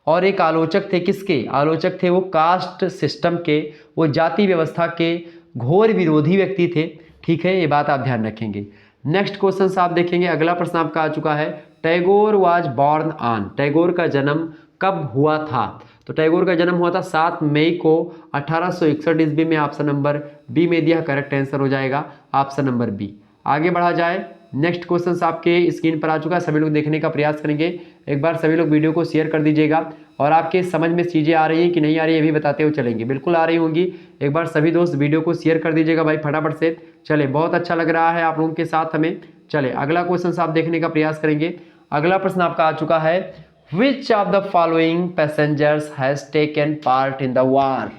और एक आलोचक थे, किसके आलोचक थे? वो कास्ट सिस्टम के, वो जाति व्यवस्था के घोर विरोधी व्यक्ति थे, ठीक है। ये बात आप ध्यान रखेंगे। नेक्स्ट क्वेश्चन आप देखेंगे, अगला प्रश्न आपका आ चुका है, Tagore was born on, Tagore का जन्म कब हुआ था? तो टैगोर का जन्म हुआ था 7 मई को 1861 ईस्वी में। ऑप्शन नंबर बी में दिया, करेक्ट आंसर हो जाएगा ऑप्शन नंबर बी। आगे बढ़ा जाए, नेक्स्ट क्वेश्चन आपके स्क्रीन पर आ चुका है, सभी लोग देखने का प्रयास करेंगे। एक बार सभी लोग वीडियो को शेयर कर दीजिएगा, और आपके समझ में चीज़ें आ रही हैं कि नहीं आ रही है ये भी बताते हुए चलेंगे। बिल्कुल आ रही होंगी, एक बार सभी दोस्त वीडियो को शेयर कर दीजिएगा भाई फटाफट से। चले, बहुत अच्छा लग रहा है आप लोगों के साथ हमें। चले, अगला क्वेश्चन आप देखने का प्रयास करेंगे। अगला प्रश्न आपका आ चुका है, which of the following passengers has taken part in the war.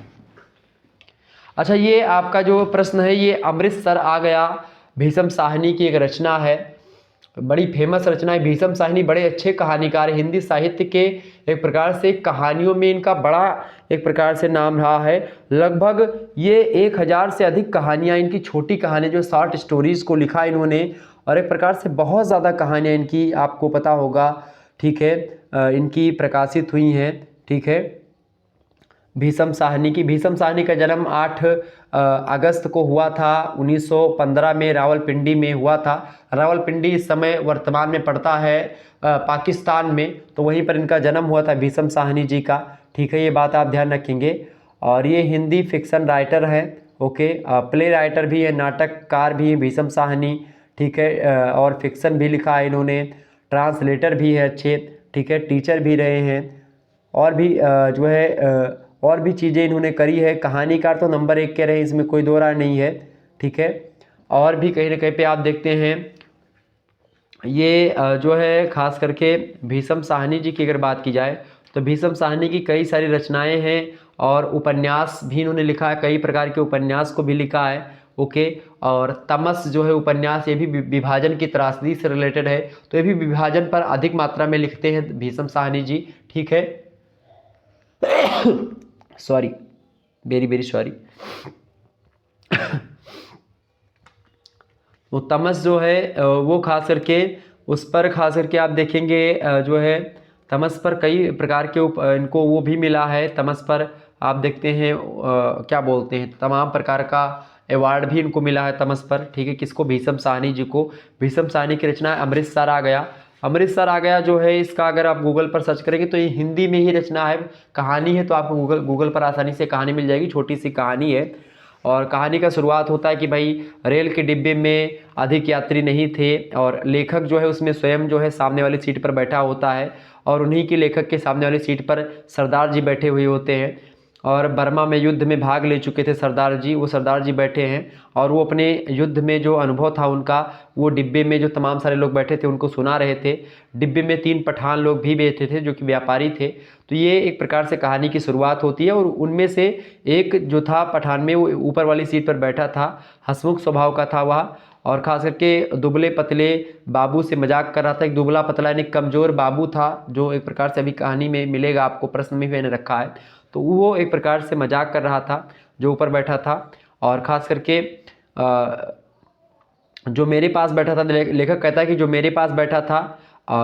अच्छा, ये आपका जो प्रश्न है ये अमृतसर आ गया भीषम साहनी की एक रचना है, बड़ी फेमस रचना है। भीषम साहनी बड़े अच्छे कहानीकार, हिंदी साहित्य के एक प्रकार से कहानियों में इनका बड़ा एक प्रकार से नाम रहा है। लगभग ये 1000 से अधिक कहानियाँ, इनकी छोटी कहानी जो शॉर्ट स्टोरीज को लिखा इन्होंने, और एक प्रकार से बहुत ज़्यादा कहानियाँ इनकी आपको पता होगा, ठीक है, इनकी प्रकाशित हुई हैं, ठीक है। भीषम साहनी का जन्म 8 अगस्त को हुआ था 1915 में, रावलपिंडी में हुआ था। रावलपिंडी इस समय वर्तमान में पड़ता है पाकिस्तान में, तो वहीं पर इनका जन्म हुआ था भीषम साहनी जी का, ठीक है, ये बात आप ध्यान रखेंगे। और ये हिंदी फिक्शन राइटर है, ओके, प्ले राइटर भी है, नाटककार भी है भीषम साहनी, ठीक है, और फिक्शन भी लिखा है इन्होंने, ट्रांसलेटर भी है अच्छे, ठीक है, टीचर भी रहे हैं, और भी जो है और भी चीज़ें इन्होंने करी है। कहानीकार तो नंबर 1 के रहे, इसमें कोई दो राय नहीं है, ठीक है। और भी कहीं ना कहीं पे आप देखते हैं ये जो है खास करके भीषम साहनी जी की अगर बात की जाए तो भीषम साहनी की कई सारी रचनाएं हैं और उपन्यास भी इन्होंने लिखा है, कई प्रकार के उपन्यास को भी लिखा है, ओके। और तमस जो है उपन्यास, ये भी विभाजन की त्रासदी से रिलेटेड है, तो ये भी विभाजन पर अधिक मात्रा में लिखते हैं भीषम साहनी जी, ठीक है। Sorry, very very sorry. वो तमस जो है वो खास करके उस पर खास करके आप देखेंगे जो है तमस पर कई प्रकार के इनको वो भी मिला है। तमस पर आप देखते हैं क्या बोलते हैं, तमाम प्रकार का अवार्ड भी इनको मिला है तमस पर, ठीक है। किसको? भीषम साहनी जी को। भीषम साहनी की रचना अमृतसर आ गया। अमृतसर आ गया जो है इसका अगर आप गूगल पर सर्च करेंगे तो ये हिंदी में ही रचना है, कहानी है, तो आपको गूगल पर आसानी से कहानी मिल जाएगी, छोटी सी कहानी है। और कहानी का शुरुआत होता है कि भाई रेल के डिब्बे में अधिक यात्री नहीं थे और लेखक जो है उसमें स्वयं जो है सामने वाली सीट पर बैठा होता है और उन्हीं की लेखक के सामने वाली सीट पर सरदार जी बैठे हुए होते हैं और बर्मा में युद्ध में भाग ले चुके थे सरदार जी, वो सरदार जी बैठे हैं और वो अपने युद्ध में जो अनुभव था उनका वो डिब्बे में जो तमाम सारे लोग बैठे थे उनको सुना रहे थे। डिब्बे में 3 पठान लोग भी बैठे थे जो कि व्यापारी थे। तो ये एक प्रकार से कहानी की शुरुआत होती है और उनमें से एक जो था पठान में वो ऊपर वाली सीट पर बैठा था, हंसमुख स्वभाव का था वह, और खास करके दुबले पतले बाबू से मजाक कर रहा था। एक दुबला पतला यानी कमज़ोर बाबू था जो एक प्रकार से अभी कहानी में मिलेगा आपको, प्रश्न में मैंने रखा है, तो वो एक प्रकार से मजाक कर रहा था जो ऊपर बैठा था। और ख़ास करके जो मेरे पास बैठा था, लेखक कहता है कि जो मेरे पास बैठा था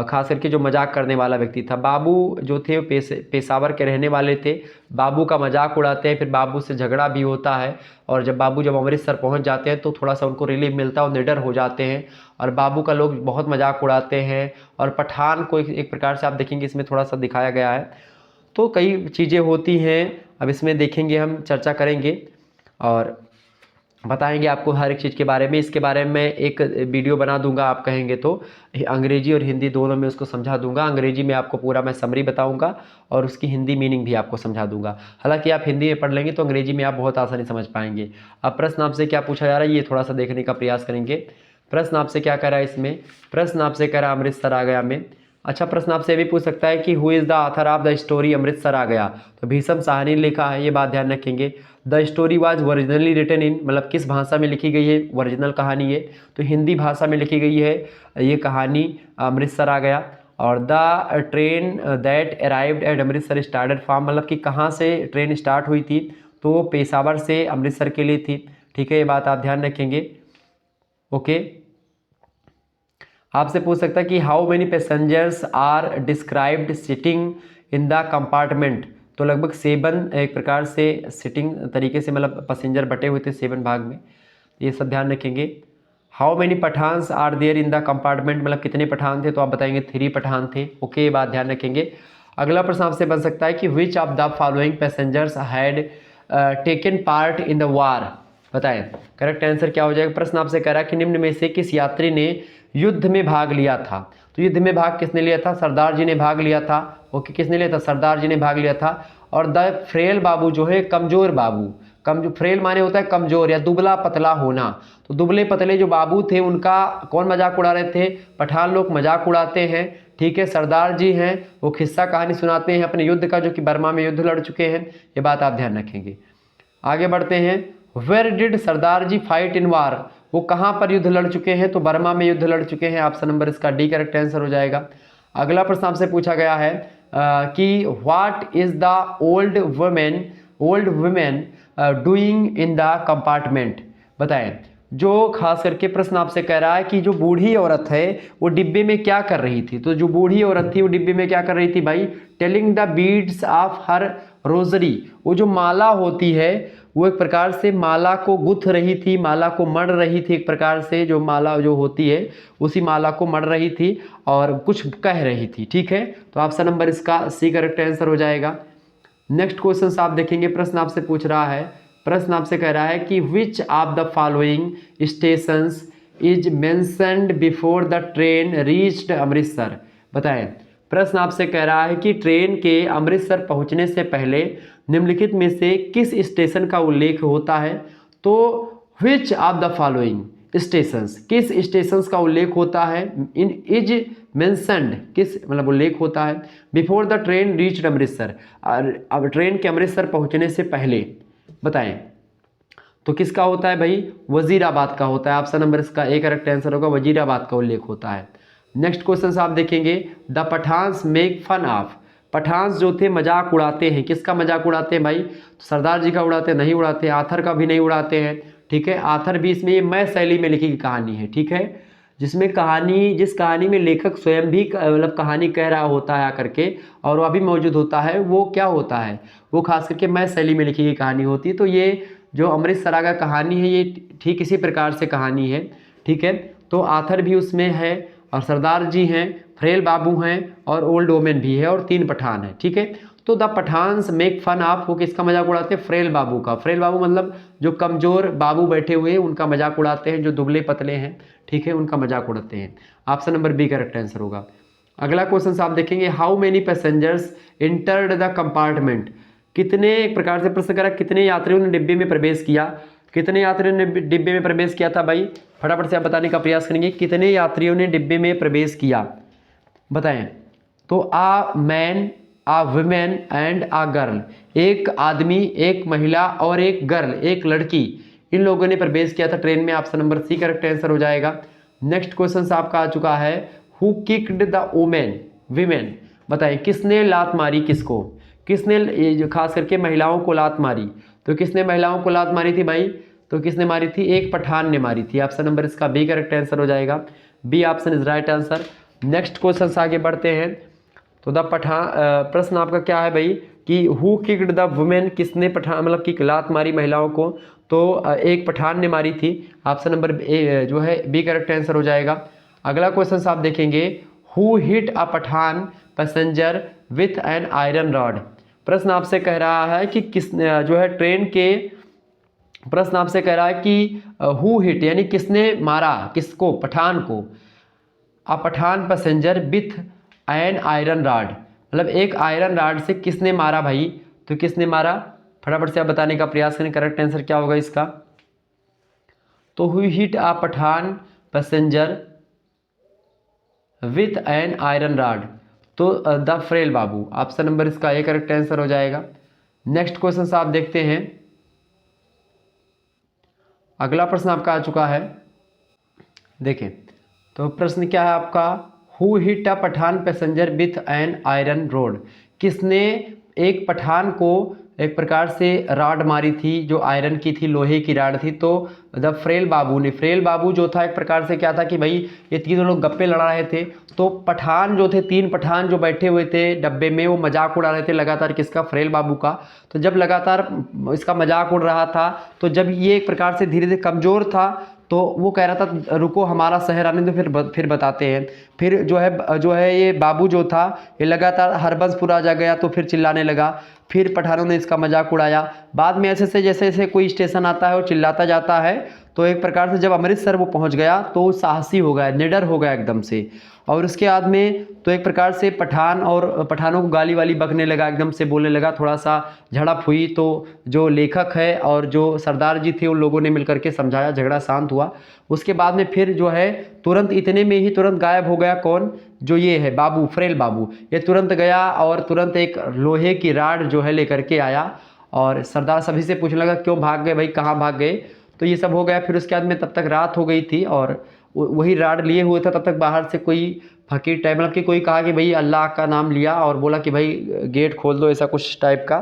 खास करके जो मजाक करने वाला व्यक्ति था, बाबू जो थे पेशावर के रहने वाले थे, बाबू का मजाक उड़ाते हैं, फिर बाबू से झगड़ा भी होता है और जब अमृतसर पहुंच जाते हैं तो थोड़ा सा उनको रिलीफ मिलता है और निडर हो जाते हैं और बाबू का लोग बहुत मजाक उड़ाते हैं। और पठान को एक प्रकार से आप देखेंगे इसमें थोड़ा सा दिखाया गया है, तो कई चीज़ें होती हैं, अब इसमें देखेंगे, हम चर्चा करेंगे और बताएंगे आपको हर एक चीज़ के बारे में। इसके बारे में एक वीडियो बना दूंगा, आप कहेंगे तो अंग्रेजी और हिंदी दोनों में उसको समझा दूंगा। अंग्रेजी में आपको पूरा मैं समरी बताऊंगा और उसकी हिंदी मीनिंग भी आपको समझा दूंगा। हालांकि आप हिंदी में पढ़ लेंगे तो अंग्रेजी में आप बहुत आसानी समझ पाएंगे। अब प्रश्न आपसे क्या पूछा जा रहा है ये थोड़ा सा देखने का प्रयास करेंगे। प्रश्न आपसे क्या कह रहा है इसमें, प्रश्न आपसे कह रहा है अमृतसर आ गया में। अच्छा, प्रश्न आपसे भी पूछ सकता है कि who is the author of the story Amritsar Aa Gaya, तो भीषम साहनी ने लिखा है, ये बात ध्यान रखेंगे। The story was originally written in, मतलब किस भाषा में लिखी गई है, ओरिजिनल कहानी है तो हिंदी भाषा में लिखी गई है ये कहानी अमृतसर आ गया। और the train that arrived at Amritsar started from, मतलब कि कहाँ से ट्रेन स्टार्ट हुई थी, तो वो पेशावर से अमृतसर के लिए थी, ठीक है, ये बात आप ध्यान रखेंगे, ओके। आपसे पूछ सकता है कि how many passengers are described sitting in the compartment, तो लगभग 7 एक प्रकार से सिटिंग तरीके से मतलब पैसेंजर बटे हुए थे 7 भाग में, ये सब ध्यान रखेंगे। How many Pathans are there in the compartment, मतलब कितने पठान थे, तो आप बताएंगे 3 पठान थे, ओके, ये बात ध्यान रखेंगे। अगला प्रश्न आपसे बन सकता है कि which of the following passengers had taken part in the war, बताएं करेक्ट आंसर क्या हो जाएगा। प्रश्न आपसे कह रहा है कि निम्न में से किस यात्री ने युद्ध में भाग लिया था, तो युद्ध में भाग किसने लिया था, सरदार जी ने भाग लिया था, ओके, किसने लिया था, सरदार जी ने भाग लिया था। और द फ्रेल बाबू जो है कमजोर बाबू, फ्रेल माने होता है कमजोर या दुबला पतला होना, तो दुबले पतले जो बाबू थे उनका कौन मजाक उड़ा रहे थे, पठान लोग मजाक उड़ाते हैं, ठीक है। सरदार जी हैं वो किस्सा कहानी सुनाते हैं अपने युद्ध का, जो कि बर्मा में युद्ध लड़ चुके हैं, ये बात आप ध्यान रखेंगे। आगे बढ़ते हैं। Where did Sardar ji fight in war, वो कहाँ पर युद्ध लड़ चुके हैं, तो बर्मा में युद्ध लड़ चुके हैं। ऑप्शन नंबर इसका डी करेक्ट आंसर हो जाएगा। अगला प्रश्न आपसे पूछा गया है कि what is the old women doing in the compartment, बताएं। जो खास करके प्रश्न आपसे कह रहा है कि जो बूढ़ी औरत है वो डिब्बे में क्या कर रही थी, तो जो बूढ़ी औरत थी वो डिब्बे में क्या कर रही थी भाई, telling the beads of her rosary, वो जो माला होती है वो एक प्रकार से माला को गुथ रही थी, माला को मढ़ रही थी, एक प्रकार से जो माला जो होती है उसी माला को मढ़ रही थी और कुछ कह रही थी। ठीक है, तो ऑप्शन नंबर इसका सी करेक्ट आंसर हो जाएगा। नेक्स्ट क्वेश्चन आप देखेंगे। प्रश्न आपसे पूछ रहा है, प्रश्न आपसे कह रहा है कि which of the following stations is mentioned before the train reached Amritsar, बताएं। प्रश्न आपसे कह रहा है कि ट्रेन के अमृतसर पहुंचने से पहले निम्नलिखित में से किस स्टेशन का उल्लेख होता है, तो which of the following stations, किस स्टेशंस का उल्लेख होता है, इन इज मेंशन्ड किस मतलब उल्लेख होता है, before the train reached Amritsar, अब ट्रेन के अमृतसर पहुंचने से पहले, बताएं। तो किसका होता है भाई, वजीराबाद का होता है। ऑप्शन नंबर इसका ए करेक्ट आंसर होगा, वजीराबाद का उल्लेख होता है। नेक्स्ट क्वेश्चन आप देखेंगे। The Pathans make fun of, Pathans जो थे मजाक उड़ाते हैं, किसका मजाक उड़ाते हैं भाई, तो सरदार जी का उड़ाते नहीं उड़ाते, आथर का भी नहीं उड़ाते हैं। ठीक है, आथर भी इसमें ये मैं शैली में लिखी गई कहानी है। ठीक है, जिसमें जिस कहानी में लेखक स्वयं भी मतलब कहानी कह रहा होता है आकर के और वह भी मौजूद होता है, वो क्या होता है, वो खास करके मैं शैली में लिखी गई कहानी होती है। तो ये जो अमृत सरागा कहानी है ये ठीक इसी प्रकार से कहानी है। ठीक है, तो आथर भी उसमें है और सरदार जी हैं, फ्रेल बाबू हैं और ओल्ड वोमेन भी है और 3 पठान है। ठीक है, तो the Pathans make fun of, वो किसका मजाक उड़ाते हैं, फ्रेल बाबू का। फ्रेल बाबू मतलब जो कमजोर बाबू बैठे हुए हैं उनका मजाक उड़ाते हैं, जो दुबले पतले हैं, ठीक है, उनका मजाक उड़ाते हैं। Option number B correct answer होगा। अगला क्वेश्चन आप देखेंगे। How many passengers entered the compartment, कितने, एक प्रकार से प्रश्न करा कितने यात्रियों ने डिब्बे में प्रवेश किया, कितने यात्रियों ने डिब्बे में प्रवेश किया था भाई, फटाफट से आप बताने का प्रयास करेंगे। कितने यात्रियों ने डिब्बे में प्रवेश किया, बताएं। तो a man, a women and a girl, एक आदमी, एक महिला और एक गर्ल, एक लड़की, इन लोगों ने प्रवेश किया था ट्रेन में। Option number C correct answer हो जाएगा। नेक्स्ट क्वेश्चन आपका आ चुका है। हु किक्ड द विमेन, बताएं किसने लात मारी किसको, किसने जो खास करके महिलाओं को लात मारी, तो किसने महिलाओं को लात मारी थी भाई, तो किसने मारी थी, एक पठान ने मारी थी। ऑप्शन नंबर इसका बी करेक्ट आंसर हो जाएगा। B option is right answer. Next question आगे बढ़ते हैं। तो द पठान, प्रश्न आपका क्या है भाई कि हु किक्ड द वुमेन, किसने पठान मतलब कि लात मारी महिलाओं को, तो एक पठान ने मारी थी। ऑप्शन नंबर ए जो है बी करेक्ट आंसर हो जाएगा। अगला क्वेश्चन आप देखेंगे। Who hit a Pathan passenger with an iron rod, प्रश्न आपसे कह रहा है कि किस जो है ट्रेन के, प्रश्न आपसे कह रहा है कि हु हिट यानी किसने मारा किसको, पठान को, a Pathan passenger with an iron rod, मतलब एक आयरन रॉड से किसने मारा भाई, तो किसने मारा, फटाफट से आप बताने का प्रयास करें। करेक्ट आंसर क्या होगा इसका, तो who hit a Pathan passenger with an iron rod, तो the frail babu. Option number इसका ए करेक्ट आंसर हो जाएगा। नेक्स्ट क्वेश्चन आप देखते हैं। अगला प्रश्न आपका आ चुका है, देखें। तो प्रश्न क्या है आपका, who hit a Pathan passenger with an iron rod, किसने एक पठान को एक प्रकार से राड मारी थी जो आयरन की थी, लोहे की राड थी, तो द फ्रेल बाबू ने, फ्रेल बाबू जो था एक प्रकार से क्या था कि भाई ये तीनों लोग गप्पे लड़ा रहे थे, तो पठान जो थे, 3 पठान जो बैठे हुए थे डब्बे में, वो मजाक उड़ा रहे थे लगातार किसका, फ्रेल बाबू का। तो जब लगातार इसका मजाक उड़ रहा था, तो जब ये एक प्रकार से धीरे धीरे कमज़ोर था, तो वो कह रहा था रुको हमारा शहर आने दो, फिर बताते हैं। फिर जो है ये बाबू जो था ये लगातार हरबंसपुर आ जा गया, तो फिर चिल्लाने लगा, फिर पठानों ने इसका मजाक उड़ाया। बाद में ऐसे से जैसे जैसे कोई स्टेशन आता है और चिल्लाता जाता है, तो एक प्रकार से जब अमृतसर वो पहुंच गया तो साहसी हो गया, निडर हो गया एकदम से। और उसके बाद में तो एक प्रकार से पठान और पठानों को गाली वाली बकने लगा, एकदम से बोलने लगा, थोड़ा सा झड़प हुई। तो जो लेखक है और जो सरदार जी थे उन लोगों ने मिलकर के समझाया, झगड़ा शांत हुआ। उसके बाद में फिर जो है तुरंत, इतने में ही तुरंत गायब हो गया कौन, जो ये है बाबू, फ्रेल बाबू, ये तुरंत गया और तुरंत एक लोहे की राड जो है लेकर के आया। और सरदार सभी से पूछने लगा क्यों भाग गए भाई, कहाँ भाग गए। तो ये सब हो गया। फिर उसके बाद में तब तक रात हो गई थी और वही राड लिए हुए था। तब तक बाहर से कोई फकीर टाइप, मतलब कि कोई कहा कि भाई अल्लाह का नाम लिया और बोला कि भाई गेट खोल दो, ऐसा कुछ टाइप का।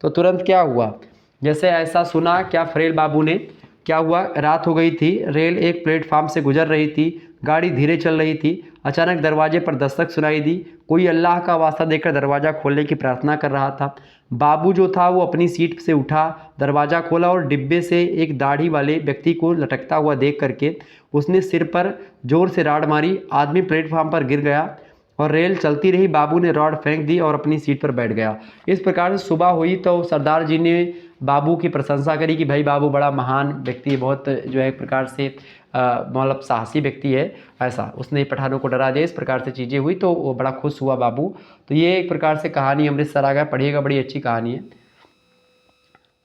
तो तुरंत क्या हुआ, जैसे ऐसा सुना क्या फ्रेल बाबू ने, क्या हुआ, रात हो गई थी, रेल एक प्लेटफार्म से गुजर रही थी, गाड़ी धीरे चल रही थी। अचानक दरवाजे पर दस्तक सुनाई दी। कोई अल्लाह का वास्ता देकर दरवाज़ा खोलने की प्रार्थना कर रहा था। बाबू जो था वो अपनी सीट से उठा, दरवाज़ा खोला और डिब्बे से एक दाढ़ी वाले व्यक्ति को लटकता हुआ देख करके उसने सिर पर जोर से राड मारी। आदमी प्लेटफार्म पर गिर गया और रेल चलती रही। बाबू ने रॉड फेंक दी और अपनी सीट पर बैठ गया। इस प्रकार से सुबह हुई तो सरदार जी ने बाबू की प्रशंसा करी कि भाई बाबू बड़ा महान व्यक्ति है, बहुत जो है एक प्रकार से मतलब साहसी व्यक्ति है। ऐसा उसने पठानों को डरा दिया, इस प्रकार से चीज़ें हुई तो वो बड़ा खुश हुआ बाबू। तो ये एक प्रकार से कहानी अमृतसर आ गया, पढ़िएगा, बड़ी अच्छी कहानी है।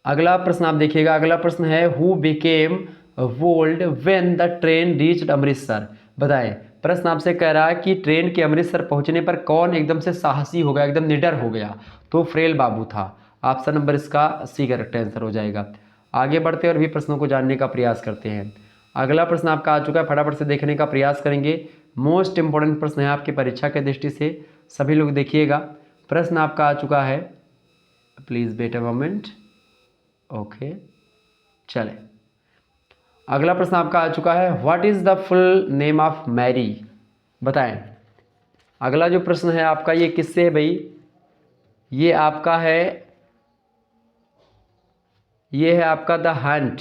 अगला प्रश्न आप देखिएगा। अगला प्रश्न है who became wild when the train reached Amritsar. बताएं, प्रश्न आपसे कह रहा है कि ट्रेन के अमृतसर पहुंचने पर कौन एकदम से साहसी हो गया, एकदम निडर हो गया। तो फ्रेल बाबू था। ऑप्शन नंबर इसका सी करेक्ट आंसर हो जाएगा। आगे बढ़ते और भी प्रश्नों को जानने का प्रयास करते हैं। अगला प्रश्न आपका आ चुका है, फटाफट से देखने का प्रयास करेंगे। मोस्ट इंपॉर्टेंट प्रश्न है आपकी परीक्षा के दृष्टि से, सभी लोग देखिएगा। प्रश्न आपका आ चुका है, please wait a moment. Okay, चले। अगला प्रश्न आपका आ चुका है, what is the full name of Mary. बताएं। अगला जो प्रश्न है आपका ये किससे है भाई, ये आपका है, ये है आपका द हंट।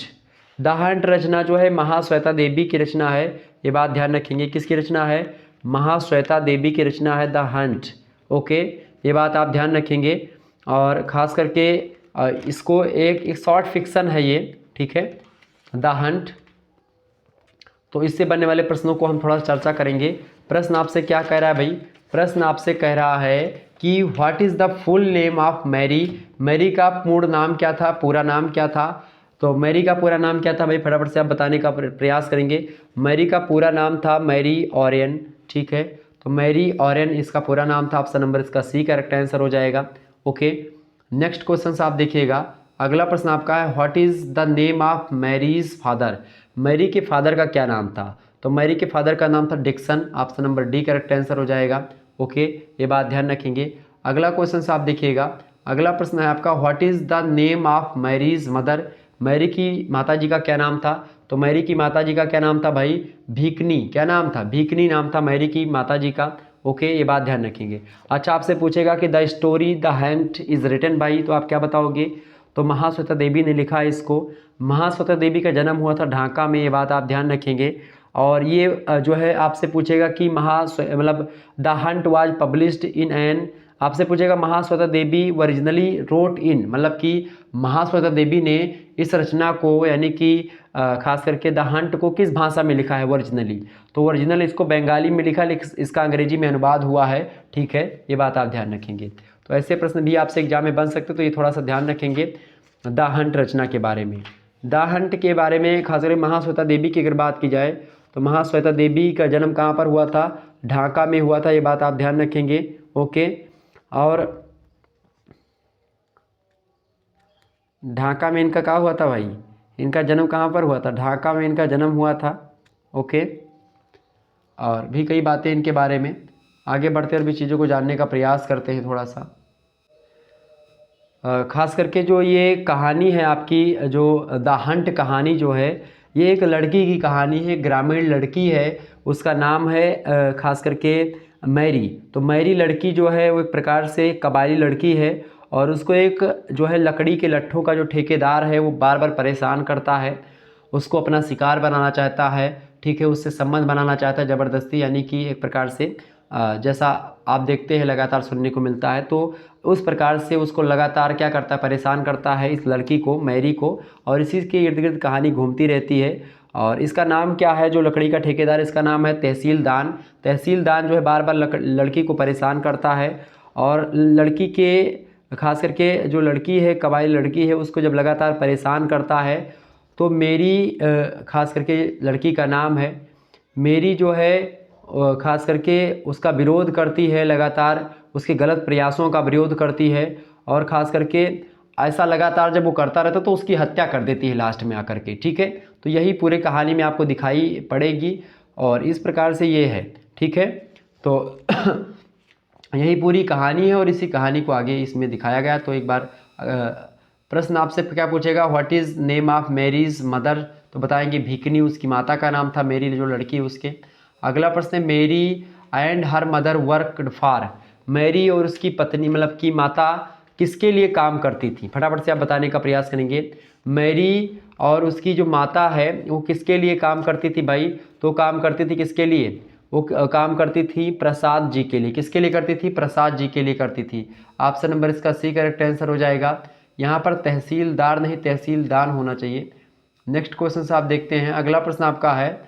द हंट रचना जो है महाश्वेता देवी की रचना है। ये बात ध्यान रखेंगे, किसकी रचना है, महाश्वेता देवी की रचना है द हंट। ओके, ये बात आप ध्यान रखेंगे। और ख़ास करके इसको एक शॉर्ट फिक्शन है ये, ठीक है, द हंट। तो इससे बनने वाले प्रश्नों को हम थोड़ा चर्चा करेंगे। प्रश्न आपसे क्या कह रहा है भाई, प्रश्न आपसे कह रहा है कि what is the full name of Mary. Mary का पूर्ण नाम क्या था, पूरा नाम क्या था। तो मैरी का पूरा नाम क्या था भाई, फटाफट से आप बताने का प्रयास करेंगे। मैरी का पूरा नाम था मैरी ऑरेन, ठीक है। तो मैरी ऑरेन इसका पूरा नाम था। ऑप्शन नंबर इसका सी करेक्ट आंसर हो जाएगा। ओके, नेक्स्ट क्वेश्चन आप देखिएगा। अगला प्रश्न आपका है, what is the name of Mary's father. Mary के फादर का क्या नाम था। तो मैरी के फादर का नाम था Dixon. Option number D correct answer हो जाएगा। ओके, ये बात ध्यान रखेंगे। अगला क्वेश्चन आप देखिएगा। अगला प्रश्न है आपका, what is the name of Mary's mother. Mary की माताजी का क्या नाम था। तो मैरी की माताजी का क्या नाम था भाई, भीकनी। क्या नाम था, भीकनी नाम था मैरी की माताजी का। ओके, ये बात ध्यान रखेंगे। अच्छा, आपसे पूछेगा कि the story the hunt is written by, तो आप क्या बताओगे। तो महाश्वेता देवी ने लिखा है इसको। महाश्वेता देवी का जन्म हुआ था ढाका में, ये बात आप ध्यान रखेंगे। और ये जो है आपसे पूछेगा कि मतलब the Hunt was published in an, आपसे पूछेगा महाश्वेता देवी ओरिजिनली रोट इन, मतलब कि महाश्वेता देवी ने इस रचना को यानी कि खास करके द हंट को किस भाषा में लिखा है ओरिजिनली। तो ओरिजिनल इसको बंगाली में लिखा, लेकिन इसका अंग्रेजी में अनुवाद हुआ है, ठीक है, ये बात आप ध्यान रखेंगे। तो ऐसे प्रश्न भी आपसे एग्जाम में बन सकते, तो ये थोड़ा सा ध्यान रखेंगे द हंट रचना के बारे में। द हंट के बारे में खास करके महाश्वेता देवी की अगर बात की जाए तो महाश्वेता देवी का जन्म कहाँ पर हुआ था, ढाका में हुआ था, ये बात आप ध्यान रखेंगे। ओके, और ढाका में इनका क्या हुआ था भाई, इनका जन्म कहाँ पर हुआ था, ढाका में इनका जन्म हुआ था। ओके, और भी कई बातें इनके बारे में, आगे बढ़ते और भी चीज़ों को जानने का प्रयास करते हैं थोड़ा सा। खास करके जो ये कहानी है आपकी, जो द हंट कहानी जो है, ये एक लड़की की कहानी है, ग्रामीण लड़की है, उसका नाम है खास करके मैरी। तो मैरी लड़की जो है वो एक प्रकार से कबायली लड़की है और उसको एक जो है लकड़ी के लट्ठों का जो ठेकेदार है वो बार बार परेशान करता है, उसको अपना शिकार बनाना चाहता है, ठीक है, उससे संबंध बनाना चाहता है ज़बरदस्ती, यानी कि एक प्रकार से जैसा आप देखते हैं लगातार सुनने को मिलता है। तो उस प्रकार से उसको लगातार क्या करता है, परेशान करता है इस लड़की को, मैरी को, और इसी के इर्द गिर्द कहानी घूमती रहती है। और इसका नाम क्या है, जो लकड़ी का ठेकेदार, इसका नाम है तहसीलदान। तहसीलदान जो है बार बार लड़की को परेशान करता है, और लड़की के खास करके जो लड़की है, कबायली लड़की है, उसको जब लगातार परेशान करता है तो मेरी खास करके लड़की का नाम है मेरी, जो है खास करके उसका विरोध करती है, लगातार उसके गलत प्रयासों का विरोध करती है, और ख़ास करके ऐसा लगातार जब वो करता रहता तो उसकी हत्या कर देती है लास्ट में आकर के। ठीक है, तो यही पूरे कहानी में आपको दिखाई पड़ेगी, और इस प्रकार से ये है। ठीक है, तो यही पूरी कहानी है, और इसी कहानी को आगे इसमें दिखाया गया। तो एक बार प्रश्न आपसे क्या पूछेगा, what is name of Mary's mother, तो बताएंगे भिकनी, उसकी माता का नाम था, मेरी जो लड़की है उसके। अगला प्रश्न है Mary and her mother worked for, Mary और उसकी पत्नी मतलब की माता किसके लिए काम करती थी, फटाफट से आप बताने का प्रयास करेंगे। मैरी और उसकी जो माता है वो किसके लिए काम करती थी भाई, तो काम करती थी किसके लिए, वो काम करती थी प्रसाद जी के लिए। किसके लिए करती थी, प्रसाद जी के लिए करती थी। ऑप्शन नंबर इसका सी करेक्ट आंसर हो जाएगा। यहाँ पर तहसीलदार नहीं तहसीलदान होना चाहिए। नेक्स्ट क्वेश्चन से आप देखते हैं, अगला प्रश्न आपका है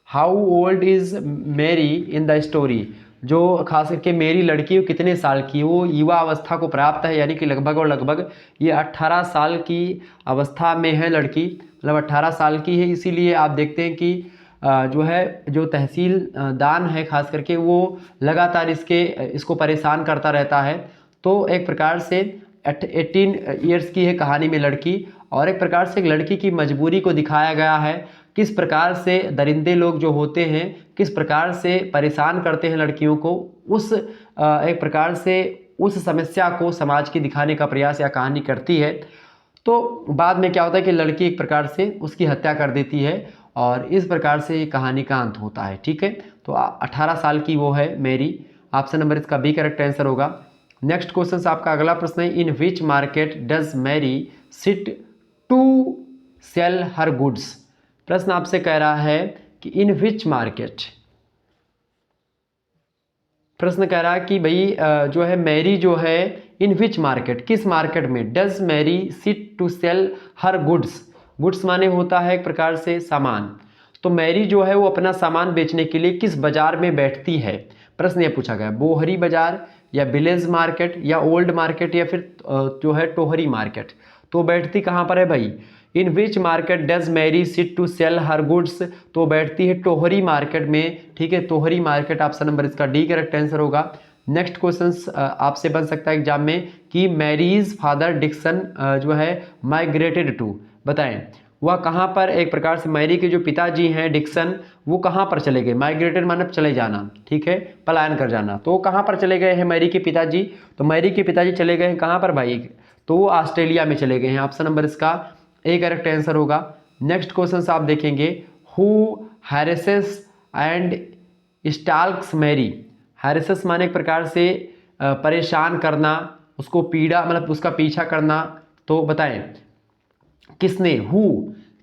हाउ ओल्ड इज़ मेरी इन द स्टोरी, जो खास करके मेरी लड़की वो कितने साल की, वो युवा अवस्था को प्राप्त है, यानी कि लगभग और लगभग ये 18 साल की अवस्था में है लड़की, मतलब 18 साल की है। इसीलिए आप देखते हैं कि जो है जो तहसीलदान है खास करके वो लगातार इसको परेशान करता रहता है। तो एक प्रकार से 18 ईयर्स की है कहानी में लड़की, और एक प्रकार से एक लड़की की मजबूरी को दिखाया गया है, किस प्रकार से दरिंदे लोग जो होते हैं किस प्रकार से परेशान करते हैं लड़कियों को, उस एक प्रकार से उस समस्या को समाज की दिखाने का प्रयास या कहानी करती है। तो बाद में क्या होता है कि लड़की एक प्रकार से उसकी हत्या कर देती है, और इस प्रकार से ये कहानी का अंत होता है। ठीक है, तो 18 साल की वो है मेरी। ऑप्शन नंबर इसका बी करेक्ट आंसर होगा। नेक्स्ट क्वेश्चन से आपका अगला प्रश्न है in which market does Mary sit to sell her goods, प्रश्न आपसे कह रहा है कि इन विच मार्केट, प्रश्न कह रहा है कि भाई जो है मैरी जो है इन विच मार्केट, किस मार्केट में, does Mary sit to sell her goods, goods माने होता है एक प्रकार से सामान, तो मैरी जो है वो अपना सामान बेचने के लिए किस बाजार में बैठती है। प्रश्न ये पूछा गया बोहरी बाजार या विलेज मार्केट या ओल्ड मार्केट या फिर जो है टोहरी मार्केट, तो बैठती कहाँ पर है भाई, in which market does Mary sit to sell her goods, तो बैठती है टोहरी मार्केट में। ठीक है, टोहरी मार्केट ऑप्शन नंबर इसका डी करेक्ट आंसर होगा। नेक्स्ट क्वेश्चन आपसे बन सकता है एग्जाम में कि मैरीज फादर डिक्सन जो है माइग्रेटेड टू, बताएं वह कहाँ पर, एक प्रकार से मैरी के जो पिताजी हैं डिक्सन वो कहाँ पर चले गए, माइग्रेटेड माने चले जाना, ठीक है, पलायन कर जाना, तो वो कहाँ पर चले गए हैं मैरी के पिताजी, तो मैरी के पिताजी चले गए हैं कहाँ पर भाई, तो वो ऑस्ट्रेलिया में चले गए हैं। ऑप्शन नंबर इसका ए करेक्ट आंसर होगा। नेक्स्ट क्वेश्चन आप देखेंगे हु हैरेसेस एंड स्टाल्क्स मैरी, हैरेसेस माने एक प्रकार से परेशान करना, उसको पीड़ा मतलब उसका पीछा करना, तो बताएं किसने,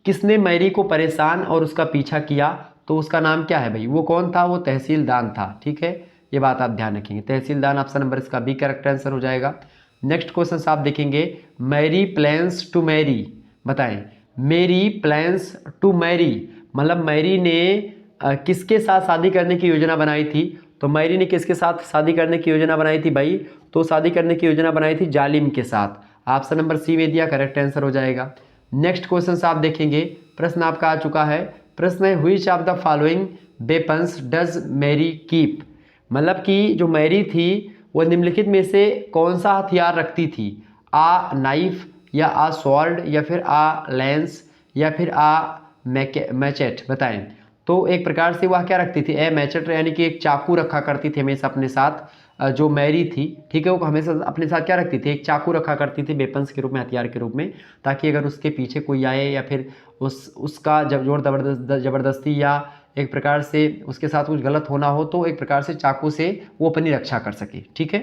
किसने मैरी को परेशान और उसका पीछा किया, तो उसका नाम क्या है भाई, वो कौन था, वो तहसीलदान था। ठीक है, ये बात आप ध्यान रखेंगे, तहसीलदान ऑप्शन नंबर इसका बी करेक्ट आंसर हो जाएगा। नेक्स्ट क्वेश्चन आप देखेंगे मैरी प्लान्स टू मैरी, बताएं मेरी प्लान्स टू मैरी मतलब मैरी ने किसके साथ शादी करने की योजना बनाई थी, तो मैरी ने किसके साथ शादी करने की योजना बनाई थी भाई, तो शादी करने की योजना बनाई थी जालिम के साथ। ऑप्शन नंबर सी में दिया करेक्ट आंसर हो जाएगा। नेक्स्ट क्वेश्चन आप देखेंगे, प्रश्न आपका आ चुका है, प्रश्न है which of the following weapons does Mary keep, मतलब कि जो मैरी थी वो निम्नलिखित में से कौन सा हथियार रखती थी, आ नाइफ या आ स्वॉर्ड या फिर आ लेंस या फिर आ मैचेट, बताएं। तो एक प्रकार से वह क्या रखती थी, ए मैचेट यानी कि एक चाकू रखा करती थी हमेशा अपने साथ, जो मैरी थी, ठीक है, वो हमेशा अपने साथ क्या रखती थी, एक चाकू रखा करती थी वेपन्स के रूप में, हथियार के रूप में, ताकि अगर उसके पीछे कोई आए या फिर उसका जब जोर ज़बरदस्ती या एक प्रकार से उसके साथ कुछ गलत होना हो तो एक प्रकार से चाकू से वो अपनी रक्षा कर सके। ठीक है,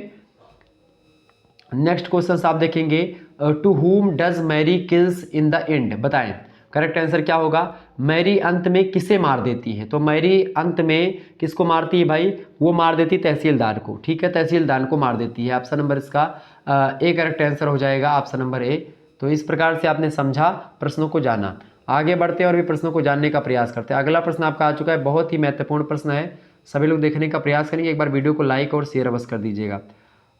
नेक्स्ट क्वेश्चन आप देखेंगे to whom does Mary kills in the end, बताएं करेक्ट आंसर क्या होगा, मैरी अंत में किसे मार देती है, तो मैरी अंत में किसको मारती है भाई, वो मार देती तहसीलदार को। ठीक है, तहसीलदार को मार देती है, ऑप्शन नंबर इसका ए करेक्ट आंसर हो जाएगा, ऑप्शन नंबर ए। तो इस प्रकार से आपने समझा, प्रश्नों को जाना। आगे बढ़ते हैं और भी प्रश्नों को जानने का प्रयास करते हैं। अगला प्रश्न आपका आ चुका है, बहुत ही महत्वपूर्ण प्रश्न है, सभी लोग देखने का प्रयास करेंगे। एक बार वीडियो को लाइक और शेयर अवश्य कर दीजिएगा।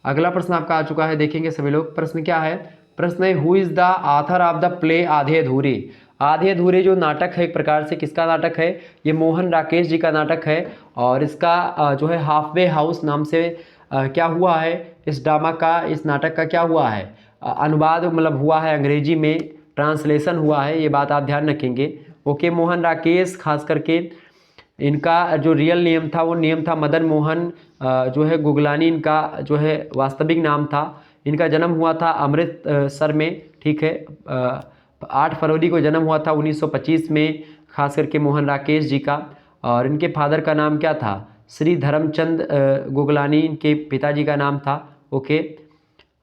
अगला प्रश्न आपका आ चुका है, देखेंगे सभी लोग। प्रश्न क्या है? प्रश्न है, who is the author of the play आधे अधूरे। आधे अधूरे जो नाटक है, एक प्रकार से किसका नाटक है? ये मोहन राकेश जी का नाटक है। और इसका जो है हाफवे हाउस नाम से क्या हुआ है, इस ड्रामा का, इस नाटक का क्या हुआ है? अनुवाद मतलब हुआ है, अंग्रेजी में ट्रांसलेशन हुआ है, ये बात आप ध्यान रखेंगे। ओके, मोहन राकेश खास करके इनका जो रियल नेम था वो नेम था मदन मोहन जो है गुगलानी, इनका जो है वास्तविक नाम था। इनका जन्म हुआ था अमृतसर में, ठीक है। 8 फरवरी को जन्म हुआ था 1925 में, खास करके मोहन राकेश जी का। और इनके फादर का नाम क्या था? श्री धर्मचंद गुगलानी इनके पिताजी का नाम था। ओके,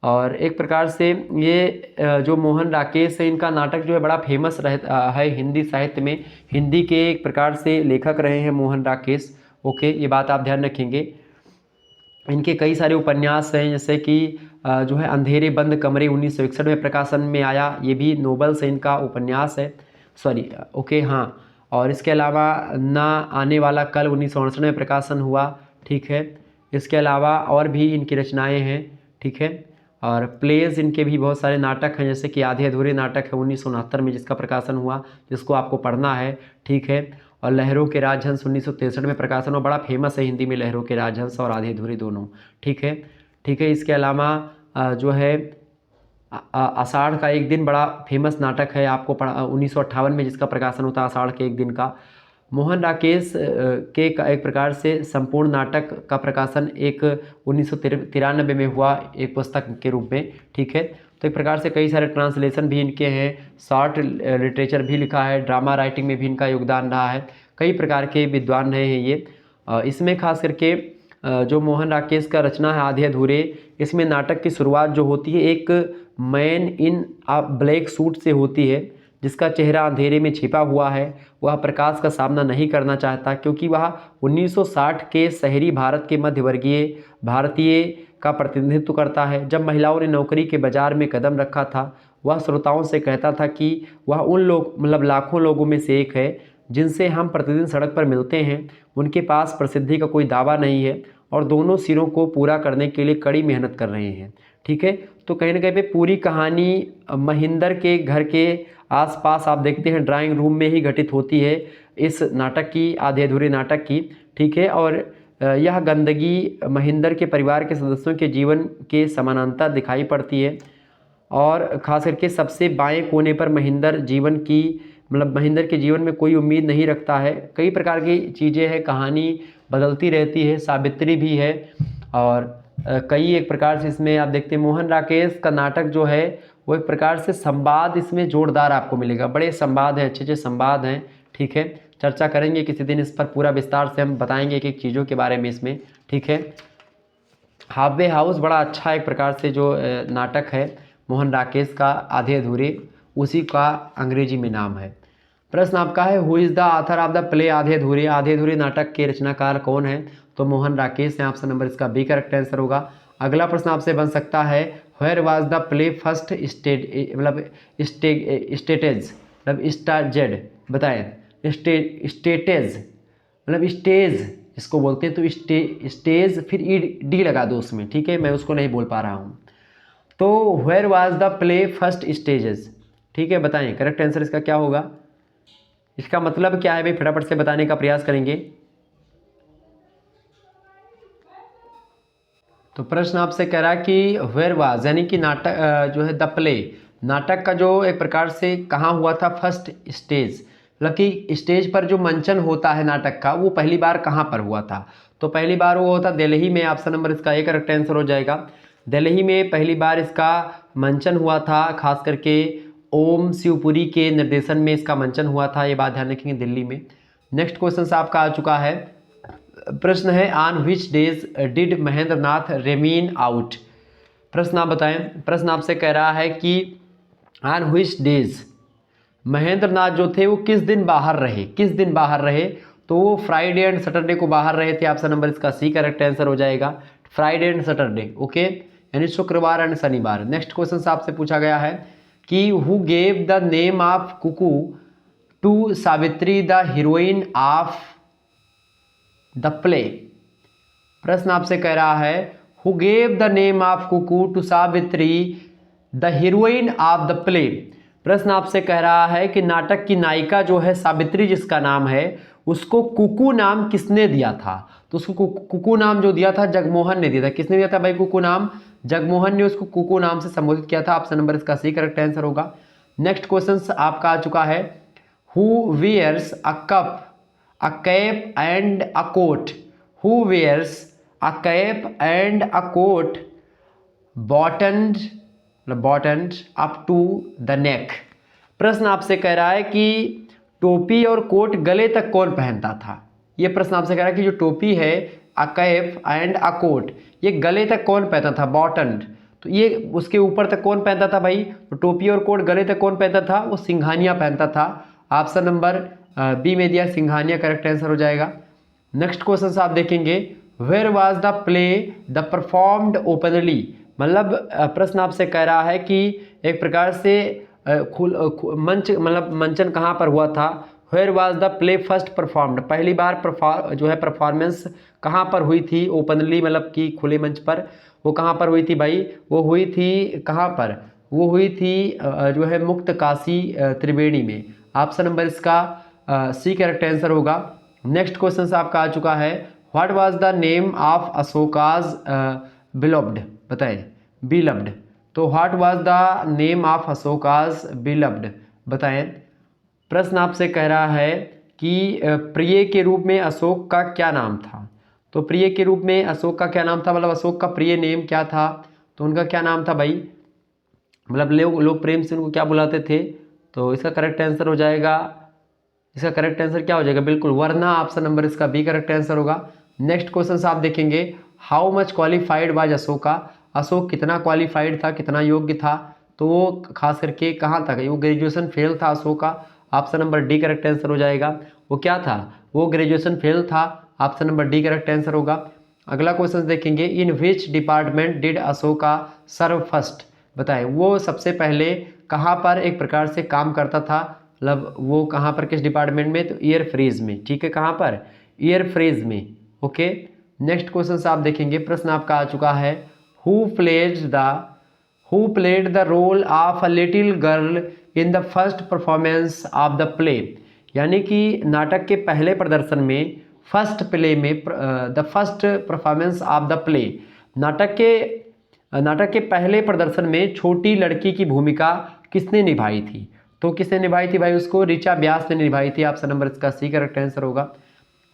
और एक प्रकार से ये जो मोहन राकेश है, इनका नाटक जो है बड़ा फेमस है हिंदी साहित्य में। हिंदी के एक प्रकार से लेखक रहे हैं मोहन राकेश। ओके, ये बात आप ध्यान रखेंगे। इनके कई सारे उपन्यास हैं, जैसे कि जो है अंधेरे बंद कमरे 1961 में प्रकाशन में आया, ये भी नोबल से इनका उपन्यास है, सॉरी। ओके, हाँ। और इसके अलावा ना आने वाला कल 1968 में प्रकाशन हुआ, ठीक है। इसके अलावा और भी इनकी रचनाएं हैं, ठीक है। और प्लेज इनके भी बहुत सारे नाटक हैं, जैसे कि आधे अधूरे नाटक है 1969 में जिसका प्रकाशन हुआ, जिसको आपको पढ़ना है, ठीक है। और लहरों के राजहंस 1963 में प्रकाशन हुआ, बड़ा फेमस है हिंदी में लहरों के राजहंस और आधे अधूरे दोनों, ठीक है। ठीक है, इसके अलावा जो है आषाढ़ का एक दिन बड़ा फेमस नाटक है, आपको पढ़ा 1958 में जिसका प्रकाशन होता है, आषाढ़ के एक दिन का। मोहन राकेश के एक प्रकार से संपूर्ण नाटक का प्रकाशन एक 1993 में हुआ, एक पुस्तक के रूप में, ठीक है। तो एक प्रकार से कई सारे ट्रांसलेशन भी इनके हैं, शॉर्ट लिटरेचर भी लिखा है, ड्रामा राइटिंग में भी इनका योगदान रहा है, कई प्रकार के विद्वान रहे हैं ये। इसमें खास करके जो मोहन राकेश का रचना है आधे अधूरे, इसमें नाटक की शुरुआत जो होती है एक man in a black suit से होती है, जिसका चेहरा अंधेरे में छिपा हुआ है। वह प्रकाश का सामना नहीं करना चाहता, क्योंकि वह 1960 के शहरी भारत के मध्यवर्गीय भारतीय का प्रतिनिधित्व करता है। जब महिलाओं ने नौकरी के बाजार में कदम रखा था, वह श्रोताओं से कहता था कि वह उन लोग मतलब लाखों लोगों में से एक है जिनसे हम प्रतिदिन सड़क पर मिलते हैं। उनके पास प्रसिद्धि का कोई दावा नहीं है और दोनों सिरों को पूरा करने के लिए कड़ी मेहनत कर रहे हैं, ठीक है। तो कहीं ना कहीं पे पूरी कहानी महिंदर के घर के आसपास आप देखते हैं ड्राइंग रूम में ही घटित होती है, इस नाटक की, आधे अधूरे नाटक की, ठीक है। और यह गंदगी महिंदर के परिवार के सदस्यों के जीवन के समानांतर दिखाई पड़ती है। और खास करके सबसे बाएं कोने पर महिंदर जीवन की मतलब महिंदर के जीवन में कोई उम्मीद नहीं रखता है। कई प्रकार की चीज़ें हैं, कहानी बदलती रहती है, सावित्री भी है। और कई एक प्रकार से इसमें आप देखते हैं मोहन राकेश का नाटक जो है वो एक प्रकार से संवाद इसमें जोरदार आपको मिलेगा, बड़े संवाद हैं, अच्छे अच्छे संवाद हैं, ठीक है। चर्चा करेंगे किसी दिन इस पर, पूरा विस्तार से हम बताएंगे एक एक चीज़ों के बारे में इसमें, ठीक है। हाफवे हाउस बड़ा अच्छा एक प्रकार से जो नाटक है मोहन राकेश का आधे अधूरे, उसी का अंग्रेजी में नाम है। प्रश्न आपका है, who is the author of the play आधे अधूरे। आधे अधूरे नाटक के रचनाकार कौन है? तो मोहन राकेश है। ऑप्शन नंबर इसका बी करेक्ट आंसर होगा। अगला प्रश्न आपसे बन सकता है, where was the play first मतलब स्टेटेज मतलब स्टार्टेड, बताएं। स्टेटेज मतलब स्टेज जिसको बोलते हैं, तो स्टेज फिर डी लगा दो उसमें, ठीक है, मैं उसको नहीं बोल पा रहा हूँ। तो where was the play first staged, ठीक है, बताएं करेक्ट आंसर इसका क्या होगा, इसका मतलब क्या है भाई, फटाफट से बताने का प्रयास करेंगे। तो प्रश्न आपसे कह रहा है कि वेयर वाज यानी कि नाटक जो है द प्ले, नाटक का जो एक प्रकार से कहाँ हुआ था फर्स्ट स्टेज, मतलब कि स्टेज पर जो मंचन होता है नाटक का, वो पहली बार कहाँ पर हुआ था? तो पहली बार वो होता दिल्ली में। ऑप्शन नंबर इसका एक करेक्ट आंसर हो जाएगा। दिल्ली में पहली बार इसका मंचन हुआ था, खास करके ओम शिवपुरी के निर्देशन में इसका मंचन हुआ था, ये बात ध्यान रखेंगे, दिल्ली में। नेक्स्ट क्वेश्चन आपका आ चुका है। प्रश्न है, on which days did Mahendra Nath remain out. प्रश्न आप बताएं। प्रश्न आपसे कह रहा है कि on which days Mahendra Nath जो थे वो किस दिन बाहर रहे, किस दिन बाहर रहे? तो वो फ्राइडे एंड सैटरडे को बाहर रहे थे। ऑप्शन नंबर इसका सी करेक्ट आंसर हो जाएगा, फ्राइडे एंड सैटरडे, ओके, यानी शुक्रवार एंड शनिवार। नेक्स्ट क्वेश्चन आपसे पूछा गया है कि who gave the name of Kuku to Savitri the heroine of the play. प्रश्न आपसे कह रहा है who gave the name of Kuku to Savitri the heroine of the play. प्रश्न आपसे कह रहा है कि नाटक की नायिका जो है सावित्री जिसका नाम है, उसको कुकू नाम किसने दिया था? तो उसको कुकू नाम जो दिया था जगमोहन ने दिया था। किसने दिया था भाई कुकू नाम? जगमोहन ने उसको कुकू नाम से संबोधित किया था। ऑप्शन नंबर इसका सी करेक्ट आंसर होगा। नेक्स्ट क्वेश्चन आपका आ चुका है who wears a cup a cap and a coat. Who wears a cap and a coat buttoned up to the neck. प्रश्न आपसे कह रहा है कि टोपी और कोट गले तक कौन पहनता था? ये प्रश्न आपसे कह रहा है कि जो टोपी है a cap and a coat, ये गले तक कौन पहनता था? बॉटन्ड। तो ये उसके ऊपर तक कौन पहनता था भाई? तो टोपी और कोट गले तक कौन पहनता था? वो सिंघानिया पहनता था। ऑप्शन नंबर बी में दिया सिंघानिया करेक्ट आंसर हो जाएगा। नेक्स्ट क्वेश्चन आप देखेंगे where was the play the performed openly. मतलब प्रश्न आपसे कह रहा है कि एक प्रकार से मंच मतलब मंचन कहाँ पर हुआ था? Where was the play first performed, पहली बार जो है परफॉर्मेंस कहाँ पर हुई थी? ओपनली मतलब कि खुले मंच पर। वो कहाँ पर हुई थी भाई? वो हुई थी कहाँ पर? वो हुई थी जो है मुक्त काशी त्रिवेणी में। ऑप्शन नंबर इसका सी करेक्ट आंसर होगा। नेक्स्ट क्वेश्चन आपका आ चुका है what was the name of Ashoka's beloved. बताएं बिलव्ड। तो what was the name of Ashoka's beloved, बताएं। प्रश्न आपसे कह रहा है कि प्रिय के रूप में अशोक का क्या नाम था? तो प्रिय के रूप में अशोक का क्या नाम था? मतलब अशोक का प्रिय नेम क्या था? तो उनका क्या नाम था भाई? मतलब लोग प्रेम से उनको क्या बुलाते थे? तो इसका करेक्ट आंसर हो जाएगा, इसका करेक्ट आंसर क्या हो जाएगा? बिल्कुल वरना। ऑप्शन नंबर इसका बी करेक्ट आंसर होगा। नेक्स्ट क्वेश्चन आप देखेंगे how much qualified was Ashoka. Ashok कितना क्वालिफाइड था, कितना योग्य था? तो वो खास करके कहाँ तक? वो ग्रेजुएशन फेल था Ashoka. Option number D correct answer हो जाएगा। वो क्या था? वो ग्रेजुएशन फेल था। Option number D correct answer होगा। अगला क्वेश्चन देखेंगे in which department did Ashoka serve first. बताएं वो सबसे पहले कहाँ पर एक प्रकार से काम करता था? मतलब वो कहाँ पर, किस डिपार्टमेंट में? तो एयर फ्रेज में। ठीक है, कहाँ पर? एयर फ्रेज में। ओके। नेक्स्ट क्वेश्चन आप देखेंगे प्रश्न आपका आ चुका है who played the role of a little girl in the first performance of the play. यानी कि नाटक के पहले प्रदर्शन में, फर्स्ट प्ले में, the first performance of the play, नाटक के पहले प्रदर्शन में छोटी लड़की की भूमिका किसने निभाई थी? तो किसने निभाई थी भाई? उसको ऋचा व्यास ने निभाई थी। ऑप्शन नंबर इसका सी करेक्ट आंसर होगा।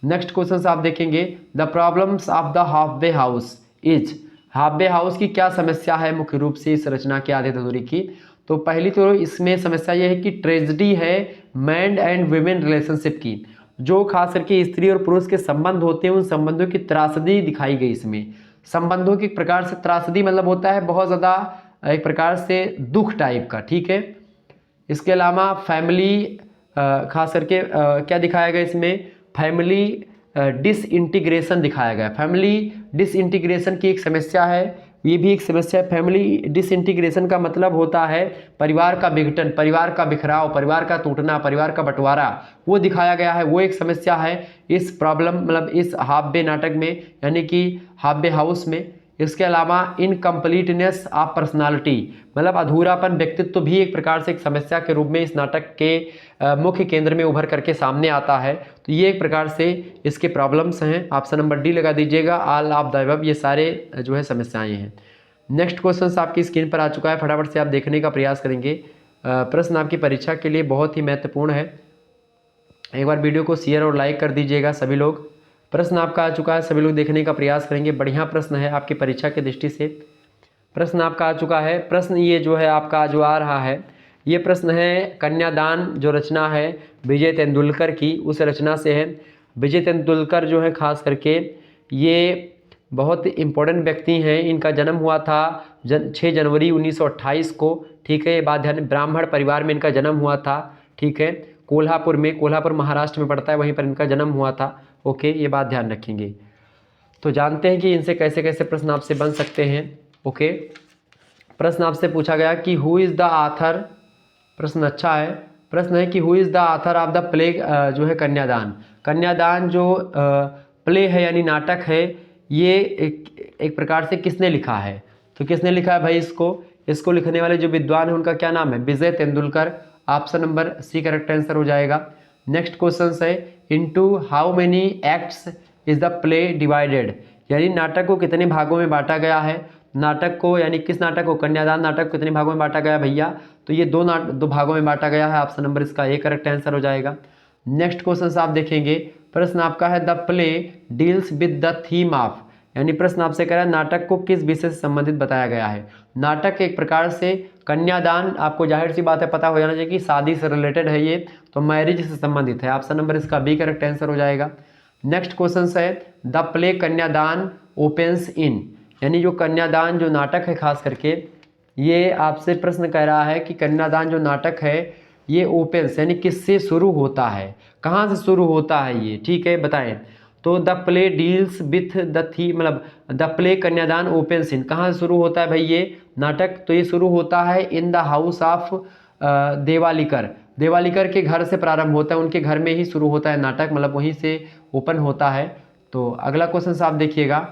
नेक्स्ट क्वेश्चन आप देखेंगे the problems of the half way house is. Half way house की क्या समस्या है मुख्य रूप से इस रचना के आधे अधूरी की? तो पहली तो इसमें समस्या यह है कि ट्रेजेडी है मैन एंड वुमेन रिलेशनशिप की। जो खास करके स्त्री और पुरुष के संबंध होते हैं उन संबंधों की त्रासदी दिखाई गई इसमें। संबंधों की प्रकार से त्रासदी मतलब होता है बहुत ज़्यादा एक प्रकार से दुख टाइप का। ठीक है। इसके अलावा फैमिली खास करके क्या दिखाया गया इसमें? फैमिली डिसइंटीग्रेशन दिखाया गया। फैमिली डिसइंटीग्रेशन की एक समस्या है, ये भी एक समस्या है। फैमिली डिसइंटीग्रेशन का मतलब होता है परिवार का विघटन, परिवार का बिखराव, परिवार का टूटना, परिवार का बंटवारा, वो दिखाया गया है। वो एक समस्या है इस प्रॉब्लम मतलब इस हाफ वे नाटक में, यानी कि हाफ वे हाउस में। इसके अलावा इनकम्प्लीटनेस ऑफ पर्सनालिटी मतलब अधूरापन व्यक्तित्व भी एक प्रकार से एक समस्या के रूप में इस नाटक के मुख्य केंद्र में उभर करके सामने आता है। तो ये एक प्रकार से इसके प्रॉब्लम्स हैं। ऑप्शन नंबर डी लगा दीजिएगा। ऑल ऑफ द अबव ये सारे जो है समस्याएं हैं। नेक्स्ट क्वेश्चन आपकी स्क्रीन पर आ चुका है, फटाफट से आप देखने का प्रयास करेंगे। प्रश्न आपकी परीक्षा के लिए बहुत ही महत्वपूर्ण है। एक बार वीडियो को शेयर और लाइक कर दीजिएगा सभी लोग। प्रश्न आपका आ चुका है, सभी लोग देखने का प्रयास करेंगे। बढ़िया प्रश्न है आपकी परीक्षा की दृष्टि से। प्रश्न आपका आ चुका है। प्रश्न ये जो है आपका जो आ रहा है, ये प्रश्न है कन्यादान जो रचना है विजय तेंदुलकर की, उस रचना से है। विजय तेंदुलकर जो है खास करके ये बहुत इम्पोर्टेंट व्यक्ति हैं। इनका जन्म हुआ था 6 जनवरी 1928 को। ठीक है, ये बात ध्यान, ब्राह्मण परिवार में इनका जन्म हुआ था। ठीक है, कोल्हापुर में, कोल्हापुर महाराष्ट्र में पड़ता है, वहीं पर इनका जन्म हुआ था। ओके, ये बात ध्यान रखेंगे। तो जानते हैं कि इनसे कैसे कैसे प्रश्न आपसे बन सकते हैं। ओके, प्रश्न आपसे पूछा गया कि हु इज़ द आथर। प्रश्न अच्छा है। प्रश्न है कि who is the author of the play, जो है कन्यादान। कन्यादान जो प्ले है यानी नाटक है, ये एक प्रकार से किसने लिखा है? तो किसने लिखा है भाई इसको लिखने वाले जो विद्वान है उनका क्या नाम है? Vijay Tendulkar. Option number C correct answer हो जाएगा। नेक्स्ट क्वेश्चन है into how many acts is the play divided, यानी नाटक को कितने भागों में बांटा गया है? नाटक को यानी किस नाटक को? कन्यादान नाटक को कितने भागों में बांटा गया भैया? तो ये दो भागों में बांटा गया है। ऑप्शन नंबर इसका ए करेक्ट आंसर हो जाएगा। नेक्स्ट क्वेश्चन आप देखेंगे, प्रश्न आपका है the play deals with the theme of, यानी प्रश्न आपसे कह रहा है नाटक को किस विषय से संबंधित बताया गया है? नाटक एक प्रकार से कन्यादान, आपको जाहिर सी बात है पता हो जाना चाहिए कि शादी से रिलेटेड है ये, तो मैरिज से संबंधित है। ऑप्शन नंबर इसका बी करेक्ट आंसर हो जाएगा। नेक्स्ट क्वेश्चन है द प्ले कन्यादान ओपेंस इन, यानी जो कन्यादान जो नाटक है खास करके, ये आपसे प्रश्न कह रहा है कि कन्यादान जो नाटक है ये ओपेंस यानी किससे शुरू होता है? कहाँ से शुरू होता है ये? ठीक है बताएं। तो the play deals with the थी, मतलब द प्ले कन्यादान ओपेंस इन, कहाँ से शुरू होता है भाई ये नाटक? तो ये शुरू होता है इन द हाउस ऑफ देवालिकर। देवालिकर के घर से प्रारंभ होता है, उनके घर में ही शुरू होता है नाटक, मतलब वहीं से ओपन होता है। तो अगला क्वेश्चन आप देखिएगा,